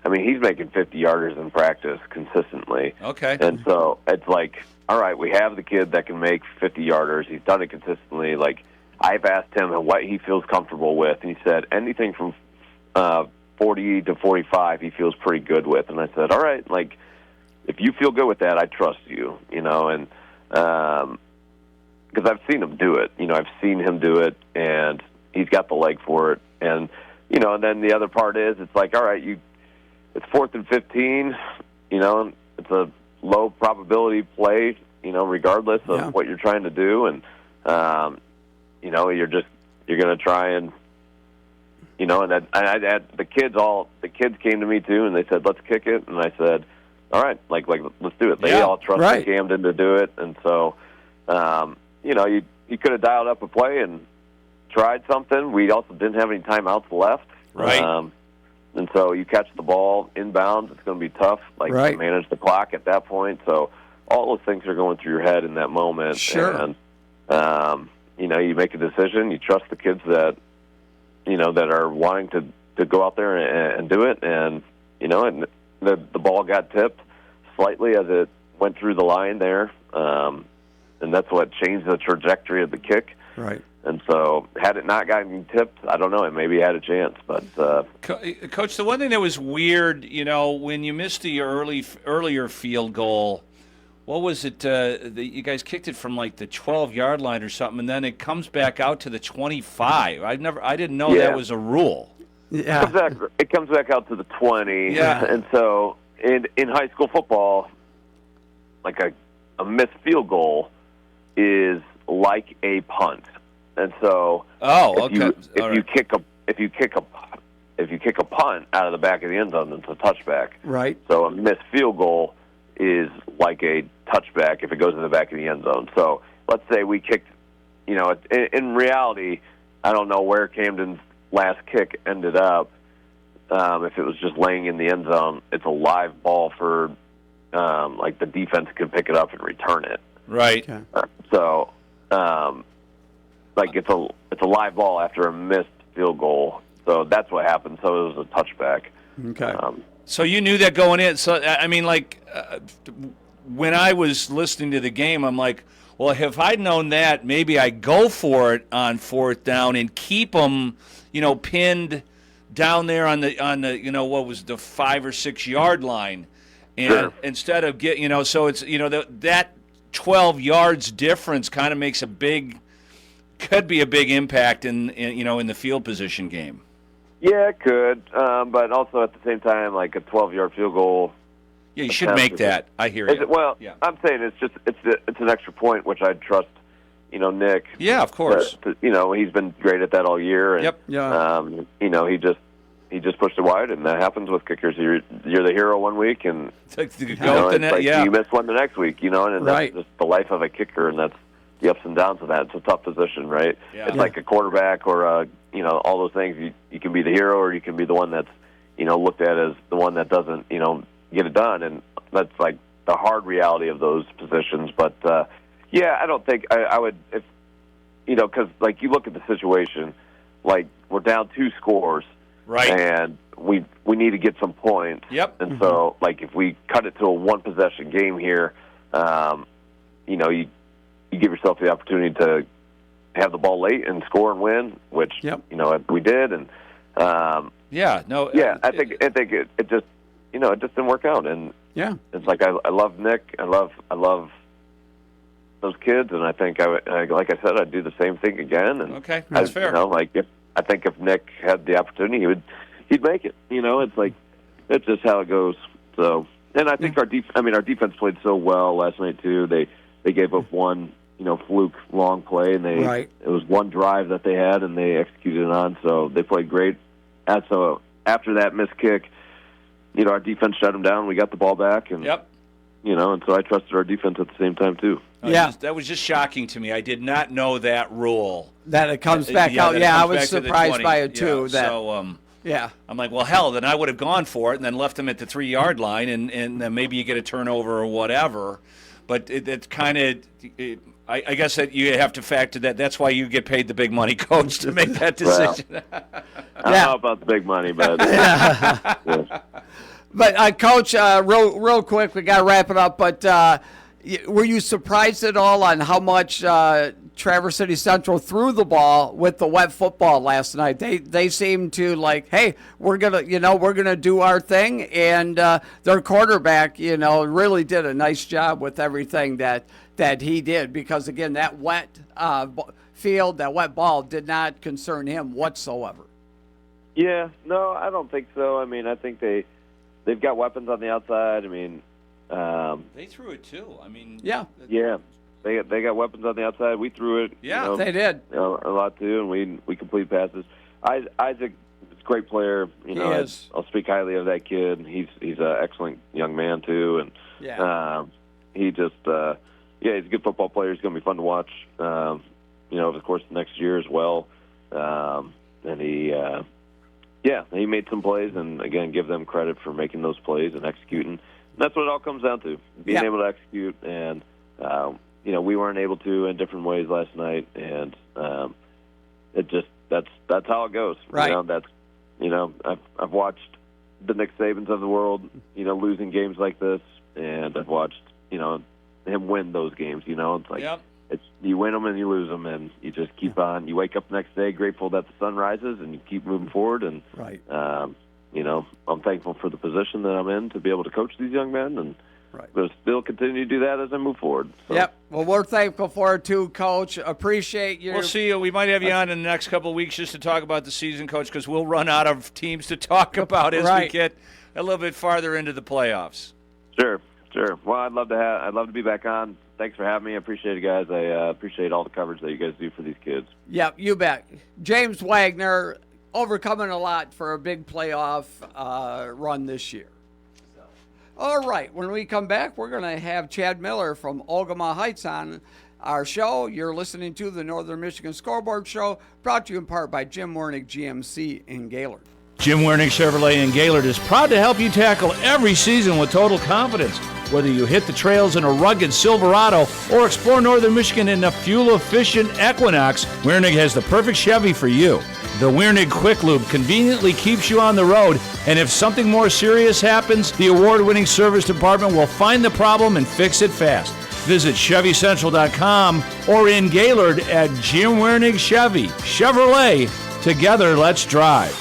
I mean, he's making 50-yarders in practice consistently. Okay. And so it's like, all right, we have the kid that can make 50-yarders. He's done it consistently. Like, I've asked him what he feels comfortable with, and he said anything from 40 to 45 he feels pretty good with. And I said, all right, like, if you feel good with that, I trust you, and because I've seen him do it. I've seen him do it, and he's got the leg for it. And, and then the other part is it's like, all right, it's 4th and 15, it's a low probability play, regardless of what you're trying to do. And, you're going to try and, and the kids came to me too, and they said, let's kick it. And I said, all right, like let's do it. They all trusted Camden to do it. And so, you could have dialed up a play and tried something. We also didn't have any timeouts left. Right. And so you catch the ball inbounds, it's going to be tough, to manage the clock at that point. So all those things are going through your head in that moment. Sure. And, you make a decision. You trust the kids that, that are wanting to go out there and do it. And, and the ball got tipped slightly as it went through the line there. And that's what changed the trajectory of the kick. Right. And so, had it not gotten tipped, I don't know. It maybe had a chance, but Coach, the one thing that was weird, when you missed the earlier field goal, what was it? You guys kicked it from like the 12-yard line or something, and then it comes back out to the 25. I didn't know that was a rule. Yeah, it comes back out to the 20. Yeah, and so in high school football, like a missed field goal is like a punt. And so, if you kick a punt out of the back of the end zone, it's a touchback. Right. So a missed field goal is like a touchback if it goes in the back of the end zone. So let's say we kicked. In reality, I don't know where Camden's last kick ended up. If it was just laying in the end zone, it's a live ball for the defense can pick it up and return it. Right. So. It's a live ball after a missed field goal, so that's what happened. So it was a touchback. Okay. So you knew that going in. So I mean, when I was listening to the game, I'm like, well, if I'd known that, maybe I go for it on 4th down and keep them, pinned down there on the what was the 5 or 6 yard line, and instead of so it's that 12 yards difference kind of makes could be a big impact in the field position game. Yeah, it could, but also at the same time, like a 12-yard field goal. Yeah, you should make that. I hear you. Well, yeah. I'm saying it's an extra point, which I trust. Nick. Yeah, of course. He's been great at that all year. And, yep. Yeah. He just he just pushed it wide, and that happens with kickers. You're the hero one week, and you miss one the next week, and that's just the life of a kicker, and that's the ups and downs of that. It's a tough position, right? Yeah. It's like a quarterback or all those things. You can be the hero, or you can be the one that's looked at as the one that doesn't get it done, and that's like the hard reality of those positions. But I don't think I would, if because like you look at the situation, like we're down 2 scores, right, and we need to get some points. Yep. And so like if we cut it to a 1-possession game here, you give yourself the opportunity to have the ball late and score and win, which we did, and I think it just it just didn't work out, and it's like I love Nick, I love those kids, and I think like I said, I'd do the same thing again. And okay, that's fair. I think if Nick had the opportunity, he'd make it. It's like that's just how it goes. So, and I think our defense played so well last night too. They gave up one fluke long play, and it was one drive that they had, and they executed it on. So they played great. And so after that missed kick, our defense shut them down. We got the ball back, and and so I trusted our defense at the same time too. That was just shocking to me. I did not know that rule. That it comes back out. Yeah, I was surprised by it too. I'm like, well, hell, then I would have gone for it and then left them at the 3-yard line, and then maybe you get a turnover or whatever. But it's kind of, I guess that you have to factor that. That's why you get paid the big money, Coach, to make that decision. Well, I don't know about the big money, but. But Coach, real quick, we got to wrap it up. But were you surprised at all on how much Traverse City Central threw the ball with the wet football last night? They seemed to like, hey, we're gonna do our thing, and their quarterback, really did a nice job with everything that he did, because again, that wet field, that wet ball did not concern him whatsoever. Yeah, no, I don't think so. I mean, I think they've got weapons on the outside. I mean, they threw it too. I mean, yeah. They got weapons on the outside. We threw it. Yeah, they did a lot too, and we complete passes. Isaac is a great player. He is. I'll speak highly of that kid. He's an excellent young man too, and he just he's a good football player. He's going to be fun to watch. Over the course of next year as well, and he made some plays, and again, give them credit for making those plays and executing. And that's what it all comes down to: being able to execute. And we weren't able to in different ways last night, and it just that's how it goes. Right. I've watched the Nick Sabans of the world, losing games like this, and I've watched him win those games. It's like it's you win them and you lose them, and you just keep on. You wake up the next day grateful that the sun rises, and you keep moving forward. And I'm thankful for the position that I'm in to be able to coach these young men, and we'll still continue to do that as I move forward. So. Yep. Well, we're thankful for it too, Coach. Appreciate you. We'll see you. We might have you on in the next couple of weeks just to talk about the season, Coach, because we'll run out of teams to talk about as we get a little bit farther into the playoffs. Sure. Well, I'd love to be back on. Thanks for having me. I appreciate it, guys. I appreciate all the coverage that you guys do for these kids. Yeah, you bet. James Wagner overcoming a lot for a big playoff run this year. All right, when we come back, we're going to have Chad Miller from Ogama Heights on our show. You're listening to the Northern Michigan Scoreboard Show, brought to you in part by Jim Wernick GMC in Gaylord. Jim Wernick Chevrolet in Gaylord is proud to help you tackle every season with total confidence. Whether you hit the trails in a rugged Silverado or explore Northern Michigan in a fuel-efficient Equinox, Wernick has the perfect Chevy for you. The Wernick Quick Lube conveniently keeps you on the road, and if something more serious happens, the award-winning service department will find the problem and fix it fast. Visit ChevyCentral.com or in Gaylord at Jim Wernick Chevy. Chevrolet, together let's drive.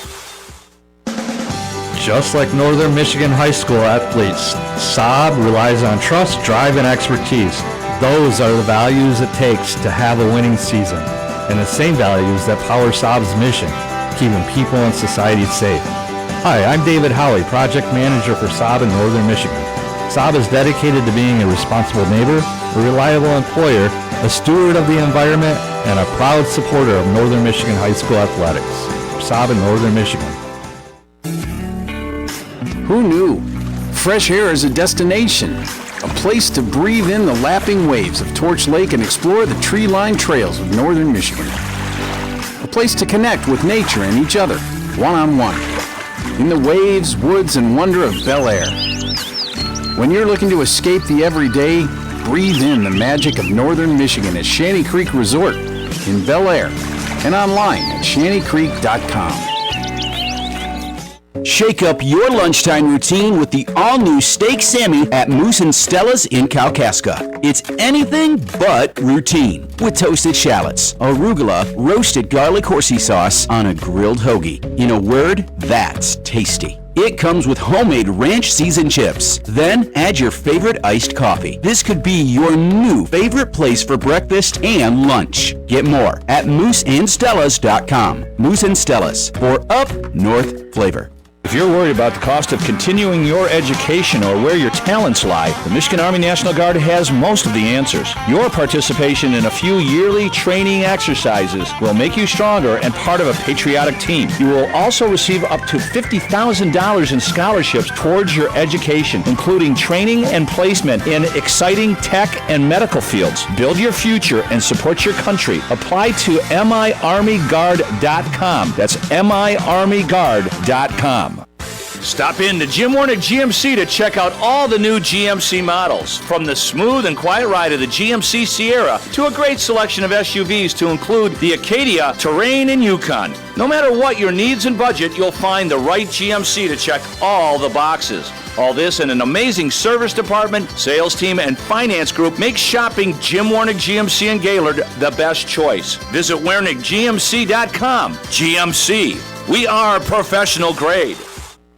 Just like Northern Michigan High School athletes, Saab relies on trust, drive, and expertise. Those are the values it takes to have a winning season, and the same values that power Saab's mission, keeping people and society safe. Hi, I'm David Howley, Project Manager for Saab in Northern Michigan. Saab is dedicated to being a responsible neighbor, a reliable employer, a steward of the environment, and a proud supporter of Northern Michigan High School athletics. Saab in Northern Michigan. Who knew? Fresh air is a destination, a place to breathe in the lapping waves of Torch Lake and explore the tree-lined trails of northern Michigan. A place to connect with nature and each other, one-on-one, in the waves, woods, and wonder of Bel Air. When you're looking to escape the everyday, breathe in the magic of northern Michigan at Shanty Creek Resort in Bel Air and online at shantycreek.com. Shake up your lunchtime routine with the all-new Steak Sammy at Moose and Stella's in Kalkaska. It's anything but routine with toasted shallots, arugula, roasted garlic horsey sauce on a grilled hoagie. In a word, that's tasty. It comes with homemade ranch seasoned chips. Then add your favorite iced coffee. This could be your new favorite place for breakfast and lunch. Get more at mooseandstellas.com. Moose and Stella's for up north flavor. If you're worried about the cost of continuing your education or where your talents lie, the Michigan Army National Guard has most of the answers. Your participation in a few yearly training exercises will make you stronger and part of a patriotic team. You will also receive up to $50,000 in scholarships towards your education, including training and placement in exciting tech and medical fields. Build your future and support your country. Apply to miarmyguard.com. That's miarmyguard.com. Stop in to Jim Warnick GMC to check out all the new GMC models. From the smooth and quiet ride of the GMC Sierra to a great selection of SUVs to include the Acadia, Terrain, and Yukon. No matter what your needs and budget, you'll find the right GMC to check all the boxes. All this and an amazing service department, sales team, and finance group makes shopping Jim Warnick GMC in Gaylord the best choice. Visit WarnickGMC.com. GMC. We are professional grade.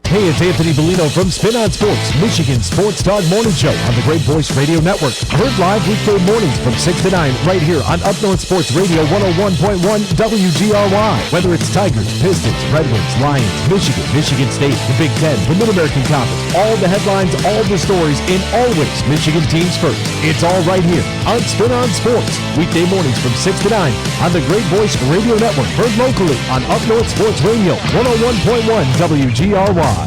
Hey, it's Anthony Bellino from Spin on Sports, Michigan Sports Talk Morning Show on the Great Voice Radio Network. Heard live weekday mornings from 6 to 9 right here on Up North Sports Radio 101.1 WGRY. Whether it's Tigers, Pistons, Red Wings, Lions, Michigan State, the Big Ten, the Mid-American Conference, all the headlines, all the stories, and always Michigan teams first. It's all right here on Spin on Sports, weekday mornings from 6 to 9 on the Great Voice Radio Network. Heard locally on Up North Sports Radio 101.1 WGRY.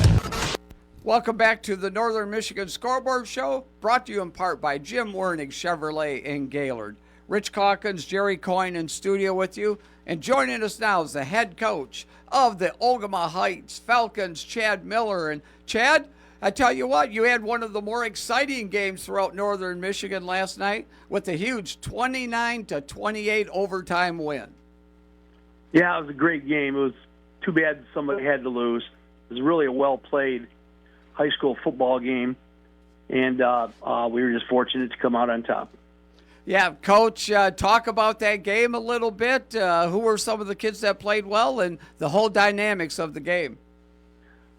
Welcome back to the Northern Michigan Scoreboard Show, brought to you in part by Jim Wernig Chevrolet in Gaylord. Rich Calkins, Jerry Coyne in studio with you, and joining us now is the head coach of the Ogama Heights Falcons, Chad Miller. And Chad, I tell you what, you had one of the more exciting games throughout Northern Michigan last night with a huge 29-28 overtime win. Yeah, it was a great game. It was too bad somebody had to lose. It was really a well-played high school football game, and we were just fortunate to come out on top. Yeah, Coach, talk about that game a little bit. Who were some of the kids that played well and the whole dynamics of the game?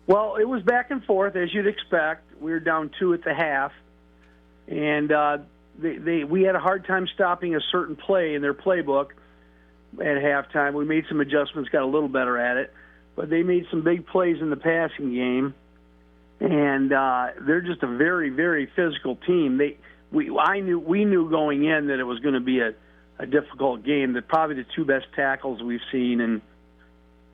Well, it was back and forth, as you'd expect. We were down 2 at the half, and we had a hard time stopping a certain play in their playbook at halftime. We made some adjustments, got a little better at it, but they made some big plays in the passing game. And they're just a very, very physical team. We knew going in that it was going to be a difficult game. That probably the two best tackles we've seen in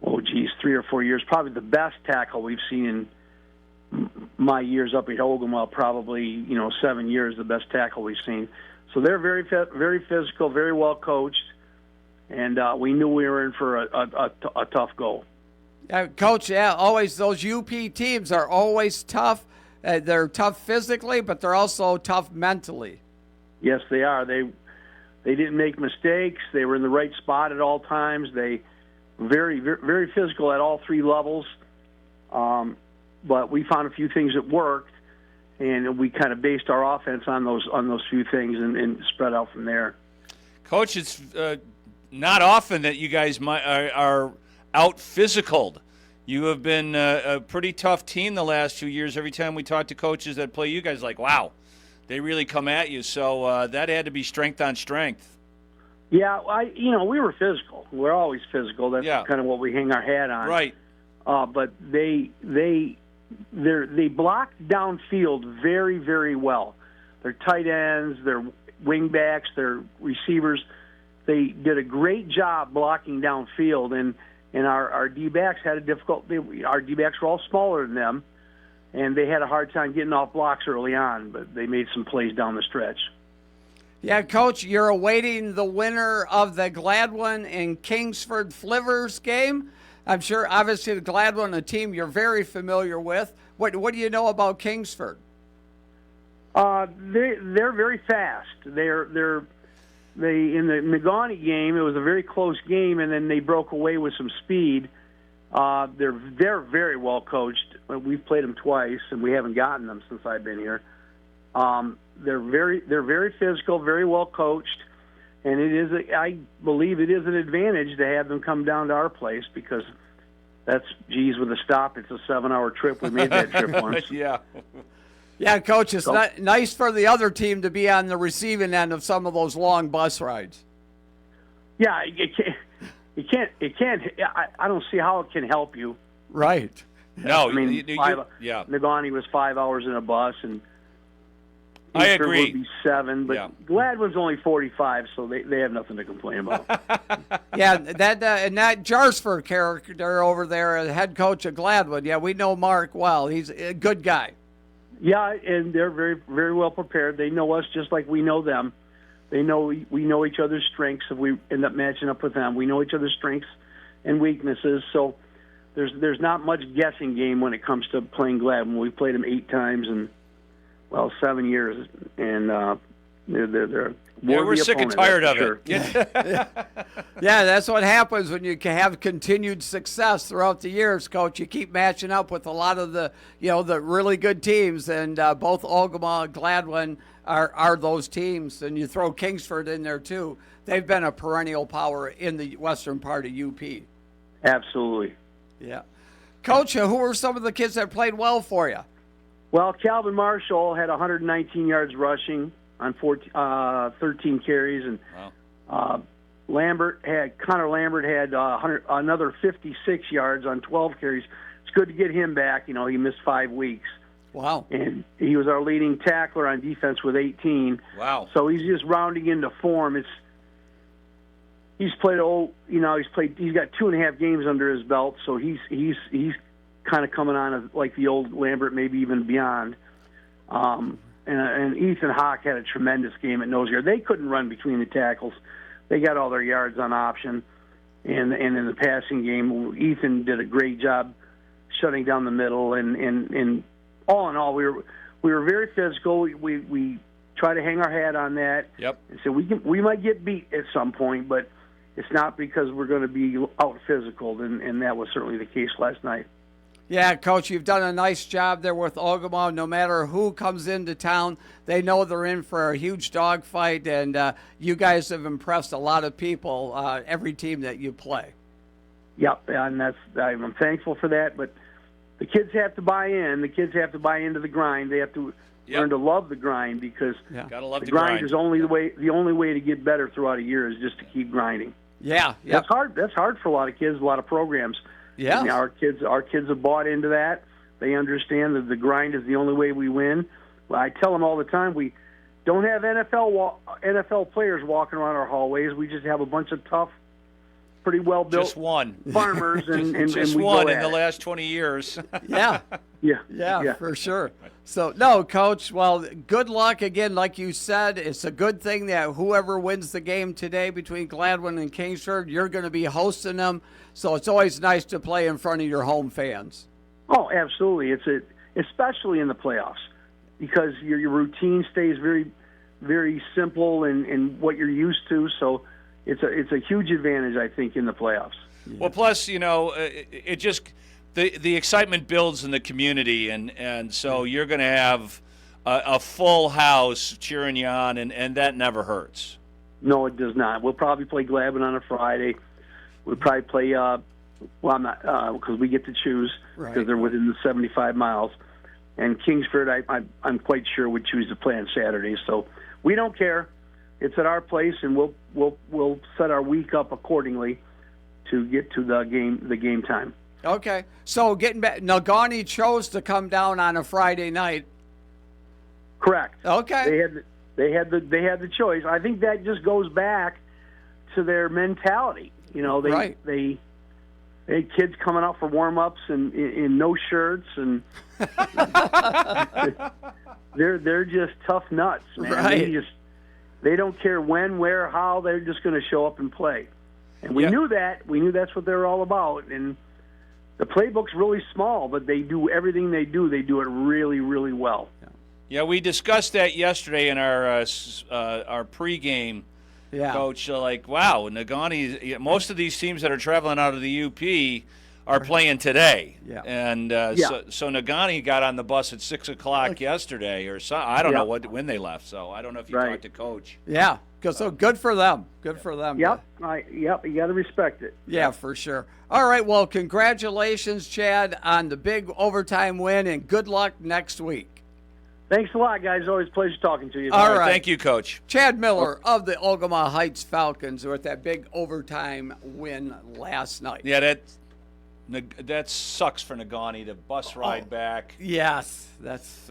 3 or 4 years. Probably the best tackle we've seen in my years up at Ogama. Probably 7 years, the best tackle we've seen. So they're very physical, very well coached, and we knew we were in for a tough go. Coach, always those UP teams are always tough. They're tough physically, but they're also tough mentally. Yes, they are. They didn't make mistakes. They were in the right spot at all times. They very, very physical at all three levels. But we found a few things that worked, and we kind of based our offense on those few things and spread out from there. Coach, it's not often that you guys are out-physicaled. You have been a pretty tough team the last 2 years. Every time we talk to coaches that play you guys, like, wow, they really come at you. So that had to be strength on strength. Yeah, we were physical. We're always physical. That's kind of what we hang our hat on. Right. But they block downfield very, very well. Their tight ends, their wing backs, their receivers, they did a great job blocking downfield, and our D-backs had a difficult. Our D-backs were all smaller than them, and they had a hard time getting off blocks early on, but they made some plays down the stretch. Yeah, Coach, you're awaiting the winner of the Gladwin and Kingsford Flivers game. I'm sure, obviously, the Gladwin, a team you're very familiar with. What do you know about Kingsford? They're very fast. They in the Negaunee game, it was a very close game, and then they broke away with some speed. They're very well coached. We've played them twice, and we haven't gotten them since I've been here. They're very physical, very well coached, and I believe it is an advantage to have them come down to our place because with a stop, it's a 7-hour trip. We made that trip once. Yeah. Yeah, Coach, it's nice for the other team to be on the receiving end of some of those long bus rides. Yeah, it can't. I don't see how it can help you. Right. No, I mean, yeah. Negaunee was 5 hours in a bus, and I Easter agree. would be 7, but Gladwin's only 45, so they have nothing to complain about. Yeah, that Jarsford character over there, head coach of Gladwin. Yeah, we know Mark well. He's a good guy. Yeah, and they're very, very well prepared. They know us just like we know them. We know each other's strengths if we end up matching up with them. We know each other's strengths and weaknesses. So there's not much guessing game when it comes to playing Gladwin. We played them 8 times in 7 years, and they're we're sick and tired of it. Yeah, that's what happens when you have continued success throughout the years, Coach. You keep matching up with a lot of the really good teams, and both Ogama and Gladwin are those teams, and you throw Kingsford in there too. They've been a perennial power in the western part of UP. Absolutely. Yeah. Coach, who were some of the kids that played well for you? Well, Calvin Marshall had 119 yards rushing on 13 carries, and Connor Lambert had another 56 yards on 12 carries. It's good to get him back. He missed 5 weeks. Wow. And he was our leading tackler on defense with 18. Wow. So he's just rounding into form. He's got 2.5 games under his belt, so he's kind of coming on as like the old Lambert, maybe even beyond. And Ethan Hawk had a tremendous game at nose guard. They couldn't run between the tackles. They got all their yards on option. And in the passing game, Ethan did a great job shutting down the middle. And all in all, we were very physical. We try to hang our hat on that. Yep. And so we might get beat at some point, but it's not because we're going to be out physical, and that was certainly the case last night. Yeah, Coach, you've done a nice job there with Ogama. No matter who comes into town, they know they're in for a huge dogfight, and you guys have impressed a lot of people, every team that you play. Yep, and I'm thankful for that, but the kids have to buy in. The kids have to buy into the grind. They have to learn to love the grind because Gotta love the the grind is the only way to get better throughout a year is just to keep grinding. Yeah. That's hard. That's hard for a lot of kids, a lot of programs. Yeah. I mean, our kids have bought into that. They understand that the grind is the only way we win. Well, I tell them all the time, we don't have NFL players walking around our hallways. We just have a bunch of tough, pretty well-built just one farmers, and just we one go in at the it. last 20 years. Yeah, for sure. So, no, Coach, well, good luck again. Like you said, it's a good thing that whoever wins the game today between Gladwin and Kingsford, you're going to be hosting them. So it's always nice to play in front of your home fans. Oh, absolutely. Especially in the playoffs because your routine stays very, very simple and what you're used to. So it's a huge advantage, I think, in the playoffs. Well, plus, it just the excitement builds in the community, and so you're going to have a full house cheering you on, and that never hurts. No, it does not. We'll probably play Gladwin on a Friday. We'll probably play, I'm not, because we get to choose because they're within the 75 miles. And Kingsford, I'm quite sure would choose to play on Saturday. So we don't care. It's at our place, and we'll set our week up accordingly to get to the game time. Okay. So getting back, Negaunee chose to come down on a Friday night. Correct. Okay. They had the choice. I think that just goes back to their mentality. They They had kids coming out for warm-ups in no shirts, and they're just tough nuts, man. Right. They don't care when, where, how. They're just going to show up and play. And we knew that. We knew that's what they're all about. And the playbook's really small, but they do everything they do. They do it really, really well. Yeah, we discussed that yesterday in our pregame. Yeah. Coach, wow, Negaunee, most of these teams that are traveling out of the UP are playing today. Yeah. And so Negaunee got on the bus at 6 o'clock yesterday or so. I don't know when they left, so I don't know if you talked to Coach. Yeah, so good for them. Good for them. Yep, you got to respect it. Yeah, for sure. All right, well, congratulations, Chad, on the big overtime win, and good luck next week. Thanks a lot, guys. Always a pleasure talking to you. All right. Thank you, Coach. Chad Miller of the Ogama Heights Falcons with that big overtime win last night. Yeah, that sucks for Negaunee, the bus ride back. Yes, that's...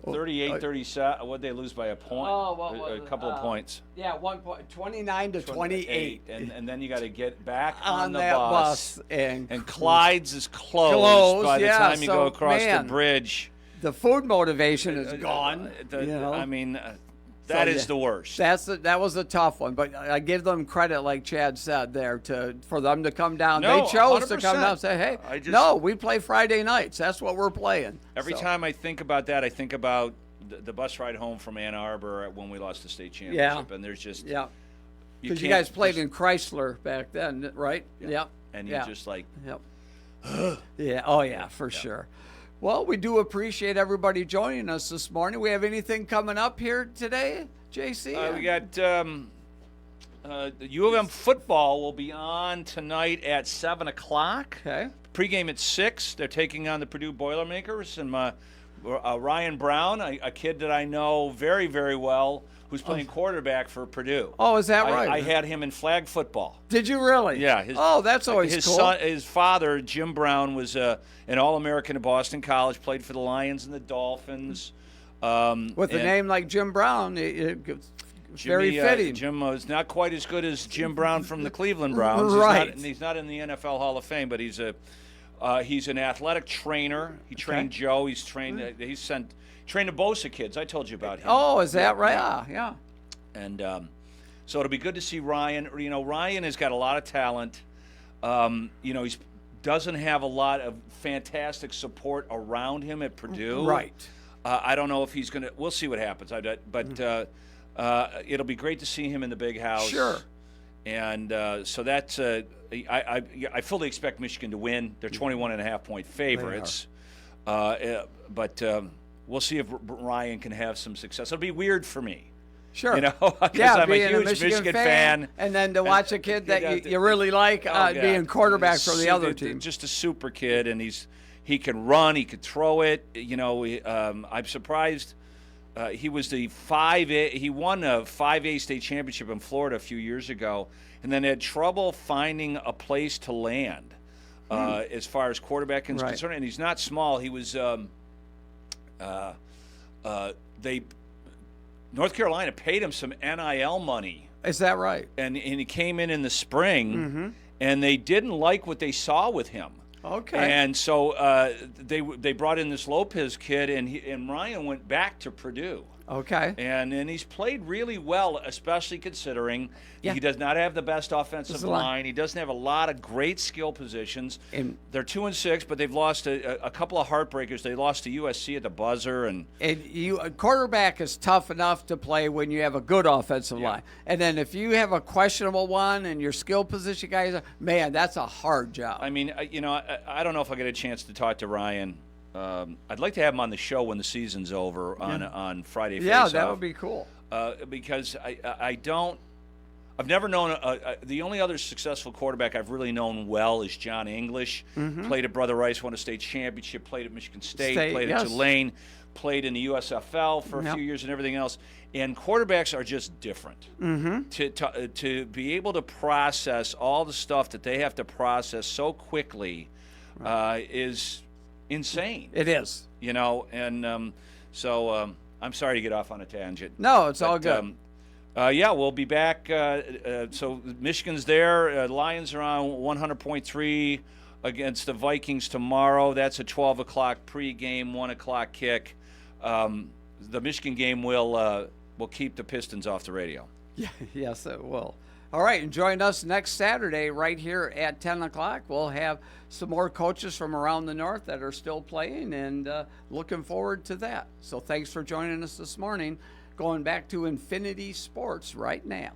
38, 37. What'd they lose by a point? A couple of points. Yeah, 1 point, 29 to 28. And then you got to get back on the that bus. And Clyde's is closed by the time you go across the bridge. The food motivation is gone. I mean, that is the worst. That was a tough one, but I give them credit, like Chad said there, for them to come down. No, they chose 100%. to come down and say, "Hey, no, we play Friday nights. That's what we're playing." Every time I think about that, I think about the bus ride home from Ann Arbor when we lost the state championship, and there's just because you guys played in Chrysler back then, right? Yeah. And you just for sure. Well, we do appreciate everybody joining us this morning. We have anything coming up here today, JC? We got U of M football will be on tonight at 7 o'clock. Okay. Pregame at 6. They're taking on the Purdue Boilermakers. And Ryan Brown, a kid that I know very, very well, who's playing quarterback for Purdue. Oh, is that right? I had him in flag football. Did you really? Yeah. That's always cool. His father, Jim Brown, was an All-American at Boston College, played for the Lions and the Dolphins. With a name like Jim Brown, it's very fitting. Jim was not quite as good as Jim Brown from the Cleveland Browns. Right. He's not in the NFL Hall of Fame, but he's an athletic trainer. He trained Joe. He's trained. Trained the Bosa kids. I told you about him. Oh, is that right? Yeah. And so it'll be good to see Ryan. You know, Ryan has got a lot of talent. He doesn't have a lot of fantastic support around him at Purdue. Right. I don't know if he's going to – we'll see what happens. But it'll be great to see him in the big house. Sure. And so that's I fully expect Michigan to win. They're 21.5-point favorites. But we'll see if Ryan can have some success. It'll be weird for me. Sure. Because I'm a huge Michigan fan. And then to watch a kid that you really like being quarterback for the other team. Just a super kid, and he can run, he could throw it. I'm surprised. He was the 5A. He won a 5A state championship in Florida a few years ago, and then had trouble finding a place to land as far as quarterback is concerned. And he's not small. He was North Carolina paid him some NIL money. Is that right? And he came in the spring, and they didn't like what they saw with him. Okay. And so they brought in this Lopez kid, and Ryan went back to Purdue. Okay. And he's played really well, especially considering he does not have the best offensive line. He doesn't have a lot of great skill positions. And they're 2-6, but they've lost a couple of heartbreakers. They lost to USC at the buzzer, and a quarterback is tough enough to play when you have a good offensive line. And then if you have a questionable one and your skill position guys, man, that's a hard job. I mean, I don't know if I'll get a chance to talk to Ryan. I'd like to have him on the show when the season's over on Friday. Yeah, that would be cool. Because I've never known the only other successful quarterback I've really known well is John English. Played at Brother Rice, won a state championship. Played at Michigan State. Played at Tulane. Played in the USFL for a few years and everything else. And quarterbacks are just different. To be able to process all the stuff that they have to process so quickly is insane. It is. And so I'm sorry to get off on a tangent. No, it's all good. Yeah, we'll be back. So Michigan's there. Lions are on 100.3 against the Vikings tomorrow. That's a 12 o'clock pregame, 1 o'clock kick. The Michigan game will keep the Pistons off the radio. Yeah, yes, it will. All right, and join us next Saturday right here at 10 o'clock. We'll have some more coaches from around the North that are still playing, and looking forward to that. So thanks for joining us this morning. Going back to Infinity Sports right now.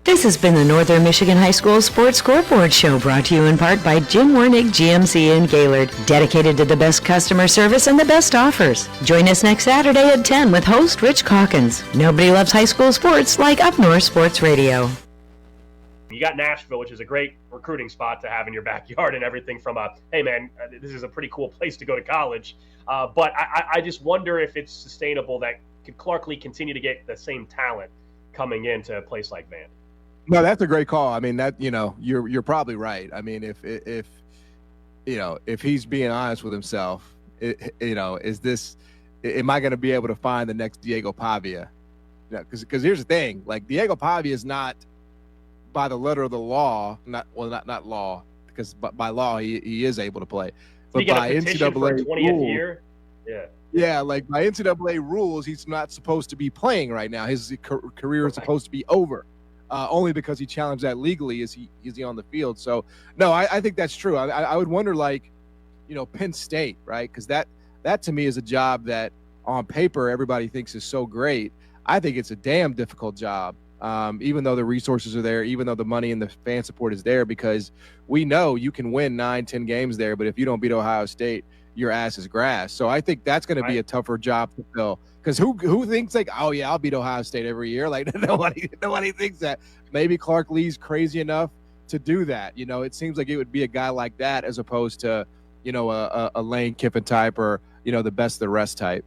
This has been the Northern Michigan High School Sports Scoreboard Show, brought to you in part by Jim Wernick GMC in Gaylord, dedicated to the best customer service and the best offers. Join us next Saturday at 10 with host Rich Calkins. Nobody loves high school sports like Up North Sports Radio. You got Nashville, which is a great recruiting spot to have in your backyard, and everything from hey man, this is a pretty cool place to go to college. But I just wonder if it's sustainable that could Clark Lee continue to get the same talent coming into a place like Van. No, that's a great call. I mean, that, you're probably right. I mean, if he's being honest with himself, am I going to be able to find the next Diego Pavia? Because here's the thing, like Diego Pavia is not, by the letter of the law, not law, because by law he is able to play, but by NCAA rules, yeah, like by NCAA rules, he's not supposed to be playing right now. His career is supposed to be over. Only because he challenged that legally is he on the field. So, no, I think that's true. I would wonder, like, Penn State, right? Because that to me is a job that on paper everybody thinks is so great. I think it's a damn difficult job, even though the resources are there, even though the money and the fan support is there, because we know you can win 9-10 games there, but if you don't beat Ohio State, your ass is grass. So I think that's going to be a tougher job to fill. Because who thinks like, oh yeah, I'll beat Ohio State every year? Like nobody thinks that. Maybe Clark Lee's crazy enough to do that. It seems like it would be a guy like that as opposed to, a Lane Kiffin type or the best of the rest type.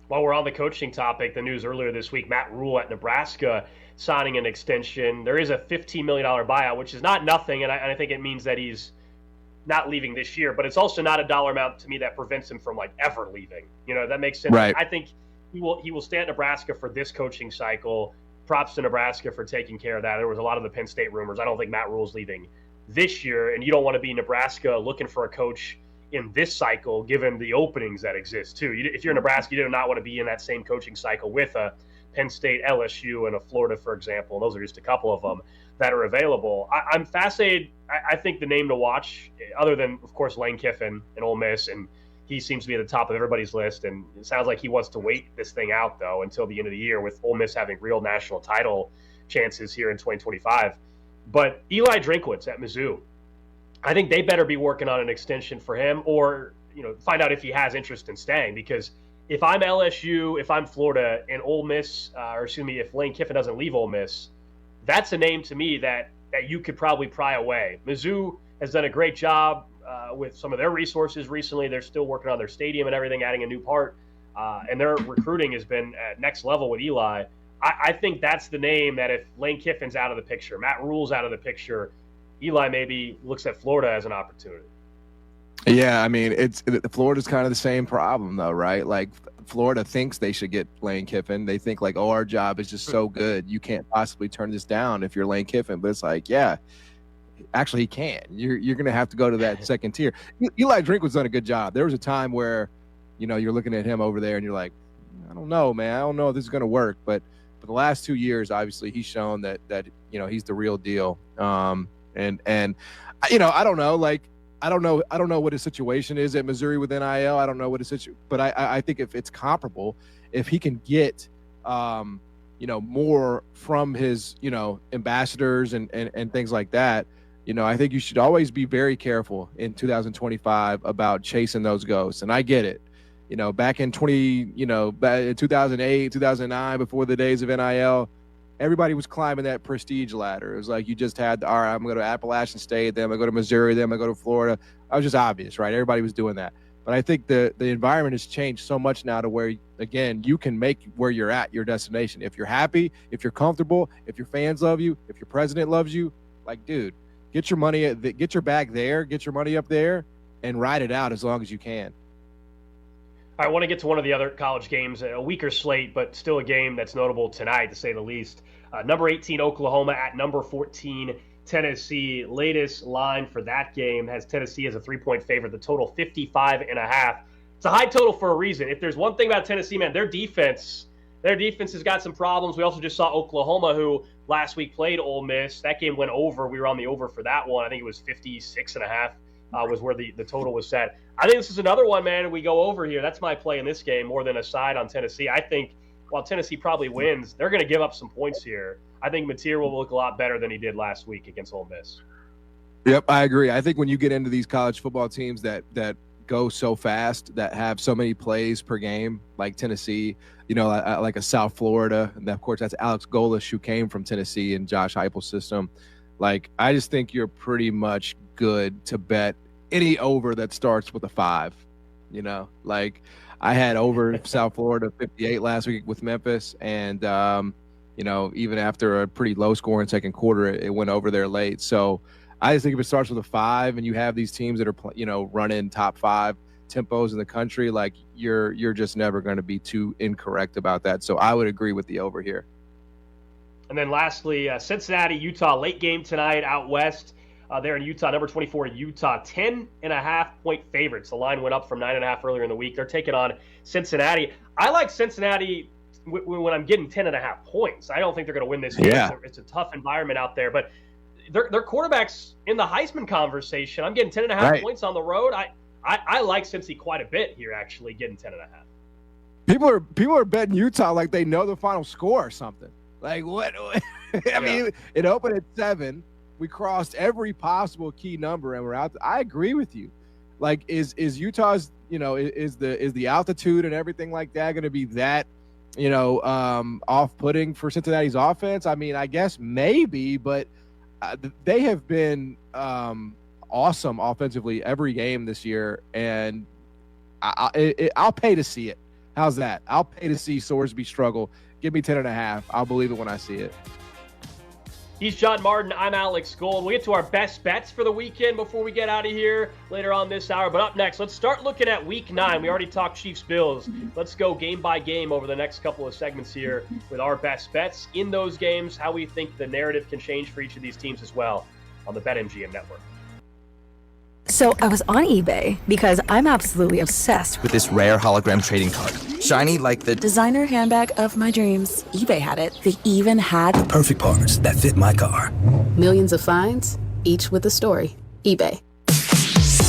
While we're on the coaching topic, the news earlier this week, Matt Rule at Nebraska signing an extension. There is a $15 million buyout, which is not nothing, and I think it means that he's not leaving this year, but it's also not a dollar amount to me that prevents him from ever leaving. That makes sense. Right. I think he will stay at Nebraska for this coaching cycle. Props to Nebraska for taking care of that. There was a lot of the Penn State rumors. I don't think Matt Rule's leaving this year, and you don't want to be Nebraska looking for a coach in this cycle, given the openings that exist too. If you're Nebraska, you do not want to be in that same coaching cycle with a Penn State, LSU, and a Florida, for example. Those are just a couple of them that are available. I'm fascinated. I think the name to watch, other than, of course, Lane Kiffin and Ole Miss, and he seems to be at the top of everybody's list, and it sounds like he wants to wait this thing out, though, until the end of the year, with Ole Miss having real national title chances here in 2025. But Eli Drinkwitz at Mizzou, I think they better be working on an extension for him, or find out if he has interest in staying, because if I'm LSU, if I'm Florida, and Ole Miss, if Lane Kiffin doesn't leave Ole Miss, that's a name to me that you could probably pry away. Mizzou has done a great job with some of their resources recently. They're still working on their stadium and everything, adding a new part, and their recruiting has been at next level with Eli. I think that's the name that if Lane Kiffin's out of the picture, Matt Rule's out of the picture, Eli maybe looks at Florida as an opportunity. Yeah, I mean, Florida's kind of the same problem, though, right? Like, Florida thinks they should get Lane Kiffin. They think, like, our job is just so good. You can't possibly turn this down if you're Lane Kiffin. But it's like, yeah, actually he can. You're going to have to go to that second tier. Eli Drinkwitz done a good job. There was a time where, you're looking at him over there and you're like, I don't know, man. I don't know if this is going to work. But for the last 2 years, obviously, he's shown that he's the real deal. And I don't know, like, I don't know what his situation is at Missouri with NIL. I don't know what his situation, but I think if it's comparable, if he can get, more from his, ambassadors and things like that, I think you should always be very careful in 2025 about chasing those ghosts. And I get it, back in 2008, 2009, before the days of NIL, everybody was climbing that prestige ladder. It was like you just had, all right, I'm going to Appalachian State, then I'm going to go to Missouri, then I'm going to go to Florida. That was just obvious, right? Everybody was doing that. But I think the environment has changed so much now to where, again, you can make where you're at your destination. If you're happy, if you're comfortable, if your fans love you, if your president loves you, like, dude, get your money, get your bag there, get your money up there, and ride it out as long as you can. I want to get to one of the other college games, a weaker slate, but still a game that's notable tonight, to say the least. Number 18, Oklahoma at number 14, Tennessee. Latest line for that game has Tennessee as a 3-point favorite, the total 55.5. It's a high total for a reason. If there's one thing about Tennessee, man, their defense has got some problems. We also just saw Oklahoma, who last week played Ole Miss. That game went over. We were on the over for that one. I think it was 56.5 was where the total was set. I think this is another one, man. We go over here. That's my play in this game more than a side on Tennessee. I think while Tennessee probably wins, they're going to give up some points here. I think Mateer will look a lot better than he did last week against Ole Miss. Yep, I agree. I think when you get into these college football teams that go so fast, that have so many plays per game, like Tennessee, like a South Florida, and of course that's Alex Golesh, who came from Tennessee and Josh Heupel's system. Like, I just think you're pretty much good to bet any over that starts with a 5. Like I had over South Florida 58 last week with Memphis, and even after a pretty low scoring second quarter, it went over there late. So I just think if it starts with a 5 and you have these teams that are running top 5 tempos in the country, like you're just never going to be too incorrect about that. So I would agree with the over here. And then lastly, Cincinnati, Utah, late game tonight out west. There in Utah, number 24, Utah, 10.5-point favorites. The line went up from 9.5 earlier in the week. They're taking on Cincinnati. I like Cincinnati when I'm getting 10.5 points. I don't think they're going to win this game. Yeah. It's a tough environment out there, but their quarterback's in the Heisman conversation. I'm getting 10.5 points on the road. I like Cincy quite a bit here, actually, getting 10.5. People are betting Utah like they know the final score or something. Like what? I mean, it opened at 7. We crossed every possible key number, and we're out. I agree with you. Like, is Utah's, is the altitude and everything like that going to be that, off-putting for Cincinnati's offense? I mean, I guess maybe, but they have been awesome offensively every game this year, and I'll pay to see it. How's that? I'll pay to see Sorsby struggle. Give me 10.5. I'll believe it when I see it. He's John Martin. I'm Alex Gold. We'll get to our best bets for the weekend before we get out of here later on this hour. But up next, let's start looking at Week 9. We already talked Chiefs-Bills. Let's go game by game over the next couple of segments here with our best bets in those games, how we think the narrative can change for each of these teams as well on the BetMGM network. So I was on eBay because I'm absolutely obsessed with this rare hologram trading card. Shiny like the designer handbag of my dreams. eBay had it. They even had the perfect parts that fit my car. Millions of finds, each with a story. eBay.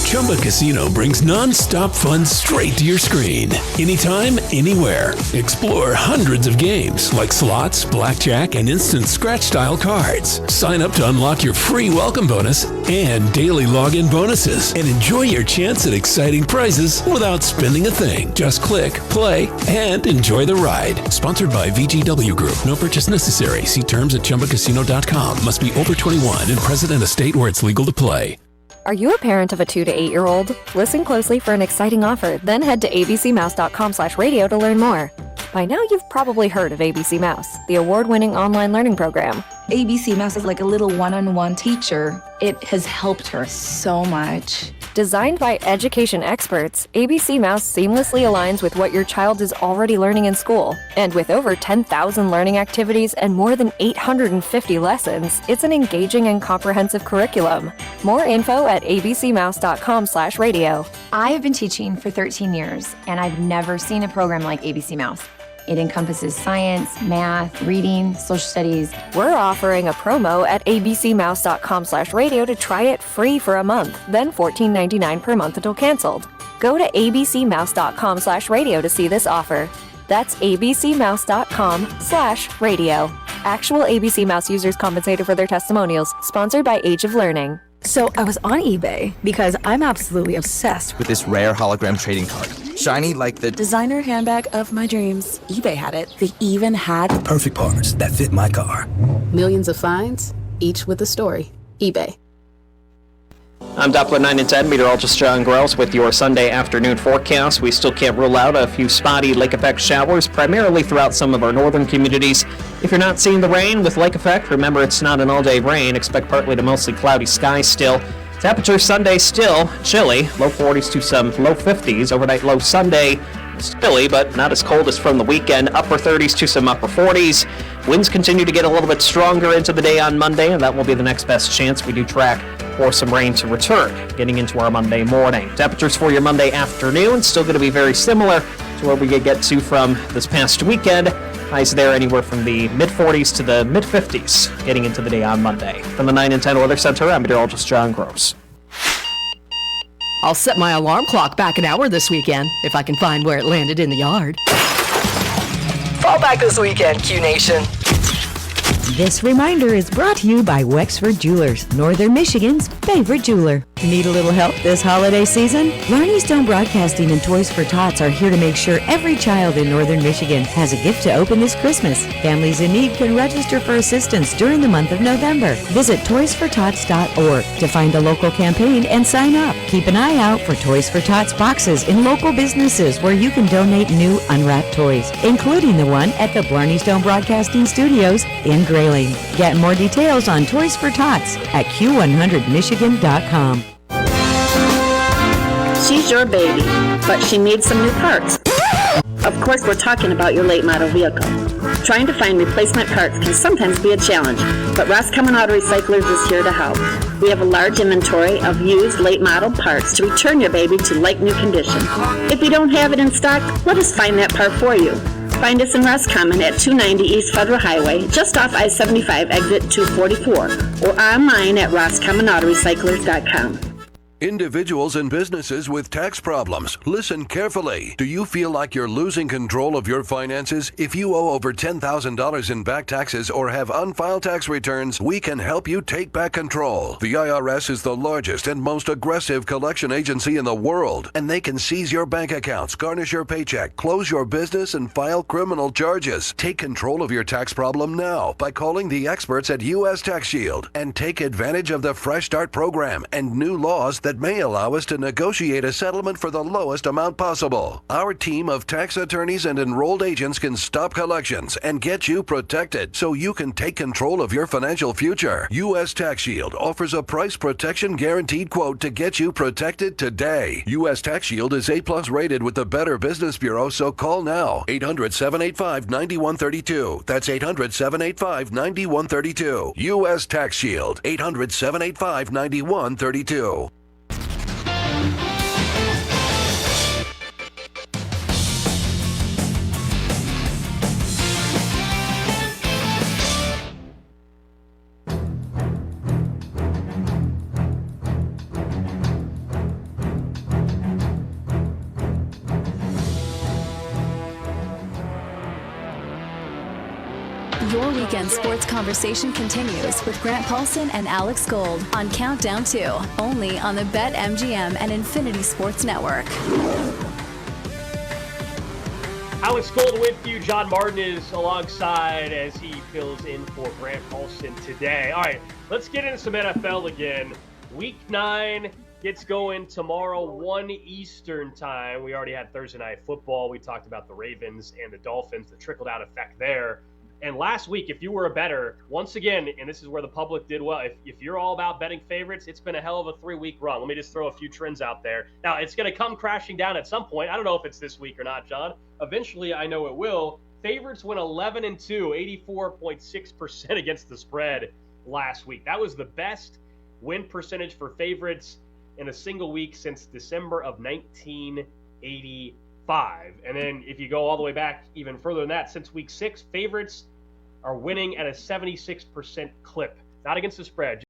Chumba Casino brings non-stop fun straight to your screen. Anytime, anywhere. Explore hundreds of games like slots, blackjack, and instant scratch-style cards. Sign up to unlock your free welcome bonus and daily login bonuses. And enjoy your chance at exciting prizes without spending a thing. Just click, play, and enjoy the ride. Sponsored by VGW Group. No purchase necessary. See terms at ChumbaCasino.com. Must be over 21 and present in a state where it's legal to play. Are you a parent of a 2 to 8-year-old? Listen closely for an exciting offer, then head to abcmouse.com/radio to learn more. By now, you've probably heard of ABC Mouse, the award-winning online learning program. ABC Mouse is like a little one-on-one teacher. It has helped her so much. Designed by education experts, ABC Mouse seamlessly aligns with what your child is already learning in school. And with over 10,000 learning activities and more than 850 lessons, it's an engaging and comprehensive curriculum. More info at abcmouse.com/radio. I have been teaching for 13 years, and I've never seen a program like ABC Mouse. It encompasses science, math, reading, social studies. We're offering a promo at abcmouse.com/radio to try it free for a month, then $14.99 per month until canceled. Go to abcmouse.com/radio to see this offer. That's abcmouse.com/radio. Actual ABC Mouse users compensated for their testimonials. Sponsored by Age of Learning. So I was on eBay because I'm absolutely obsessed with this rare hologram trading card. Shiny like the designer handbag of my dreams. eBay had it. They even had the perfect parts that fit my car. Millions of finds, each with a story. eBay. I'm Doppler 9 and 10 meteorologist John Gross with your Sunday afternoon forecast. We still can't rule out a few spotty lake effect showers, primarily throughout some of our northern communities. If you're not seeing the rain with lake effect, remember it's not an all-day rain. Expect partly to mostly cloudy skies still. Temperature Sunday still chilly, low 40s to some low 50s. Overnight low Sunday It's chilly, but not as cold as from the weekend. Upper 30s to some upper 40s. Winds continue to get a little bit stronger into the day on Monday, and that will be the next best chance we do track for some rain to return getting into our Monday morning. Temperatures for your Monday afternoon still going to be very similar to where we could get to from this past weekend. Highs there anywhere from the mid-40s to the mid-50s getting into the day on Monday. From the 9 and 10 Weather Center, I'm meteorologist John Gross. I'll set my alarm clock back an hour this weekend if I can find where it landed in the yard. Fall back this weekend, Q Nation. This reminder is brought to you by Wexford Jewelers, Northern Michigan's favorite jeweler. Need a little help this holiday season? Blarney Stone Broadcasting and Toys for Tots are here to make sure every child in Northern Michigan has a gift to open this Christmas. Families in need can register for assistance during the month of November. Visit toysfortots.org to find a local campaign and sign up. Keep an eye out for Toys for Tots boxes in local businesses where you can donate new unwrapped toys, including the one at the Blarney Stone Broadcasting Studios in Grayling. Get more details on Toys for Tots at q100michigan.com. She's your baby, but she needs some new parts. Of course, we're talking about your late model vehicle. Trying to find replacement parts can sometimes be a challenge, but Roscommon Auto Recyclers is here to help. We have a large inventory of used late model parts to return your baby to like new condition. If you don't have it in stock, let us find that part for you. Find us in Roscommon at 290 East Federal Highway, just off I-75 exit 244, or online at roscommonautorecyclers.com. Individuals and businesses with tax problems, listen carefully. Do you feel like you're losing control of your finances? If you owe over $10,000 in back taxes or have unfiled tax returns, we can help you take back control. The IRS is the largest and most aggressive collection agency in the world, and they can seize your bank accounts, garnish your paycheck, close your business, and file criminal charges. Take control of your tax problem now by calling the experts at U.S. Tax Shield and take advantage of the Fresh Start program and new laws that may allow us to negotiate a settlement for the lowest amount possible. Our team of tax attorneys and enrolled agents can stop collections and get you protected so you can take control of your financial future. U.S. Tax Shield offers a price protection guaranteed quote to get you protected today. U.S. Tax Shield is A+ rated with the Better Business Bureau, so call now. 800-785-9132. That's 800-785-9132. U.S. Tax Shield. 800-785-9132. Your weekend sports conversation continues with Grant Paulson and Alex Gold on Countdown 2, only on the BetMGM and Infinity Sports Network. Alex Gold with you. John Martin is alongside as he fills in for Grant Paulson today. All right, let's get into some NFL again. Week 9 gets going tomorrow, 1 Eastern time. We already had Thursday Night Football. We talked about the Ravens and the Dolphins, the trickle-down effect there. And last week, if you were a bettor, once again, and this is where the public did well, if you're all about betting favorites, it's been a hell of a 3-week run. Let me just throw a few trends out there. Now, it's going to come crashing down at some point. I don't know if it's this week or not, John. Eventually, I know it will. Favorites went 11-2, 84.6% against the spread last week. That was the best win percentage for favorites in a single week since December of 1985. And then if you go all the way back even further than that, since week 6, favorites are winning at a 76% clip. Not against the spread,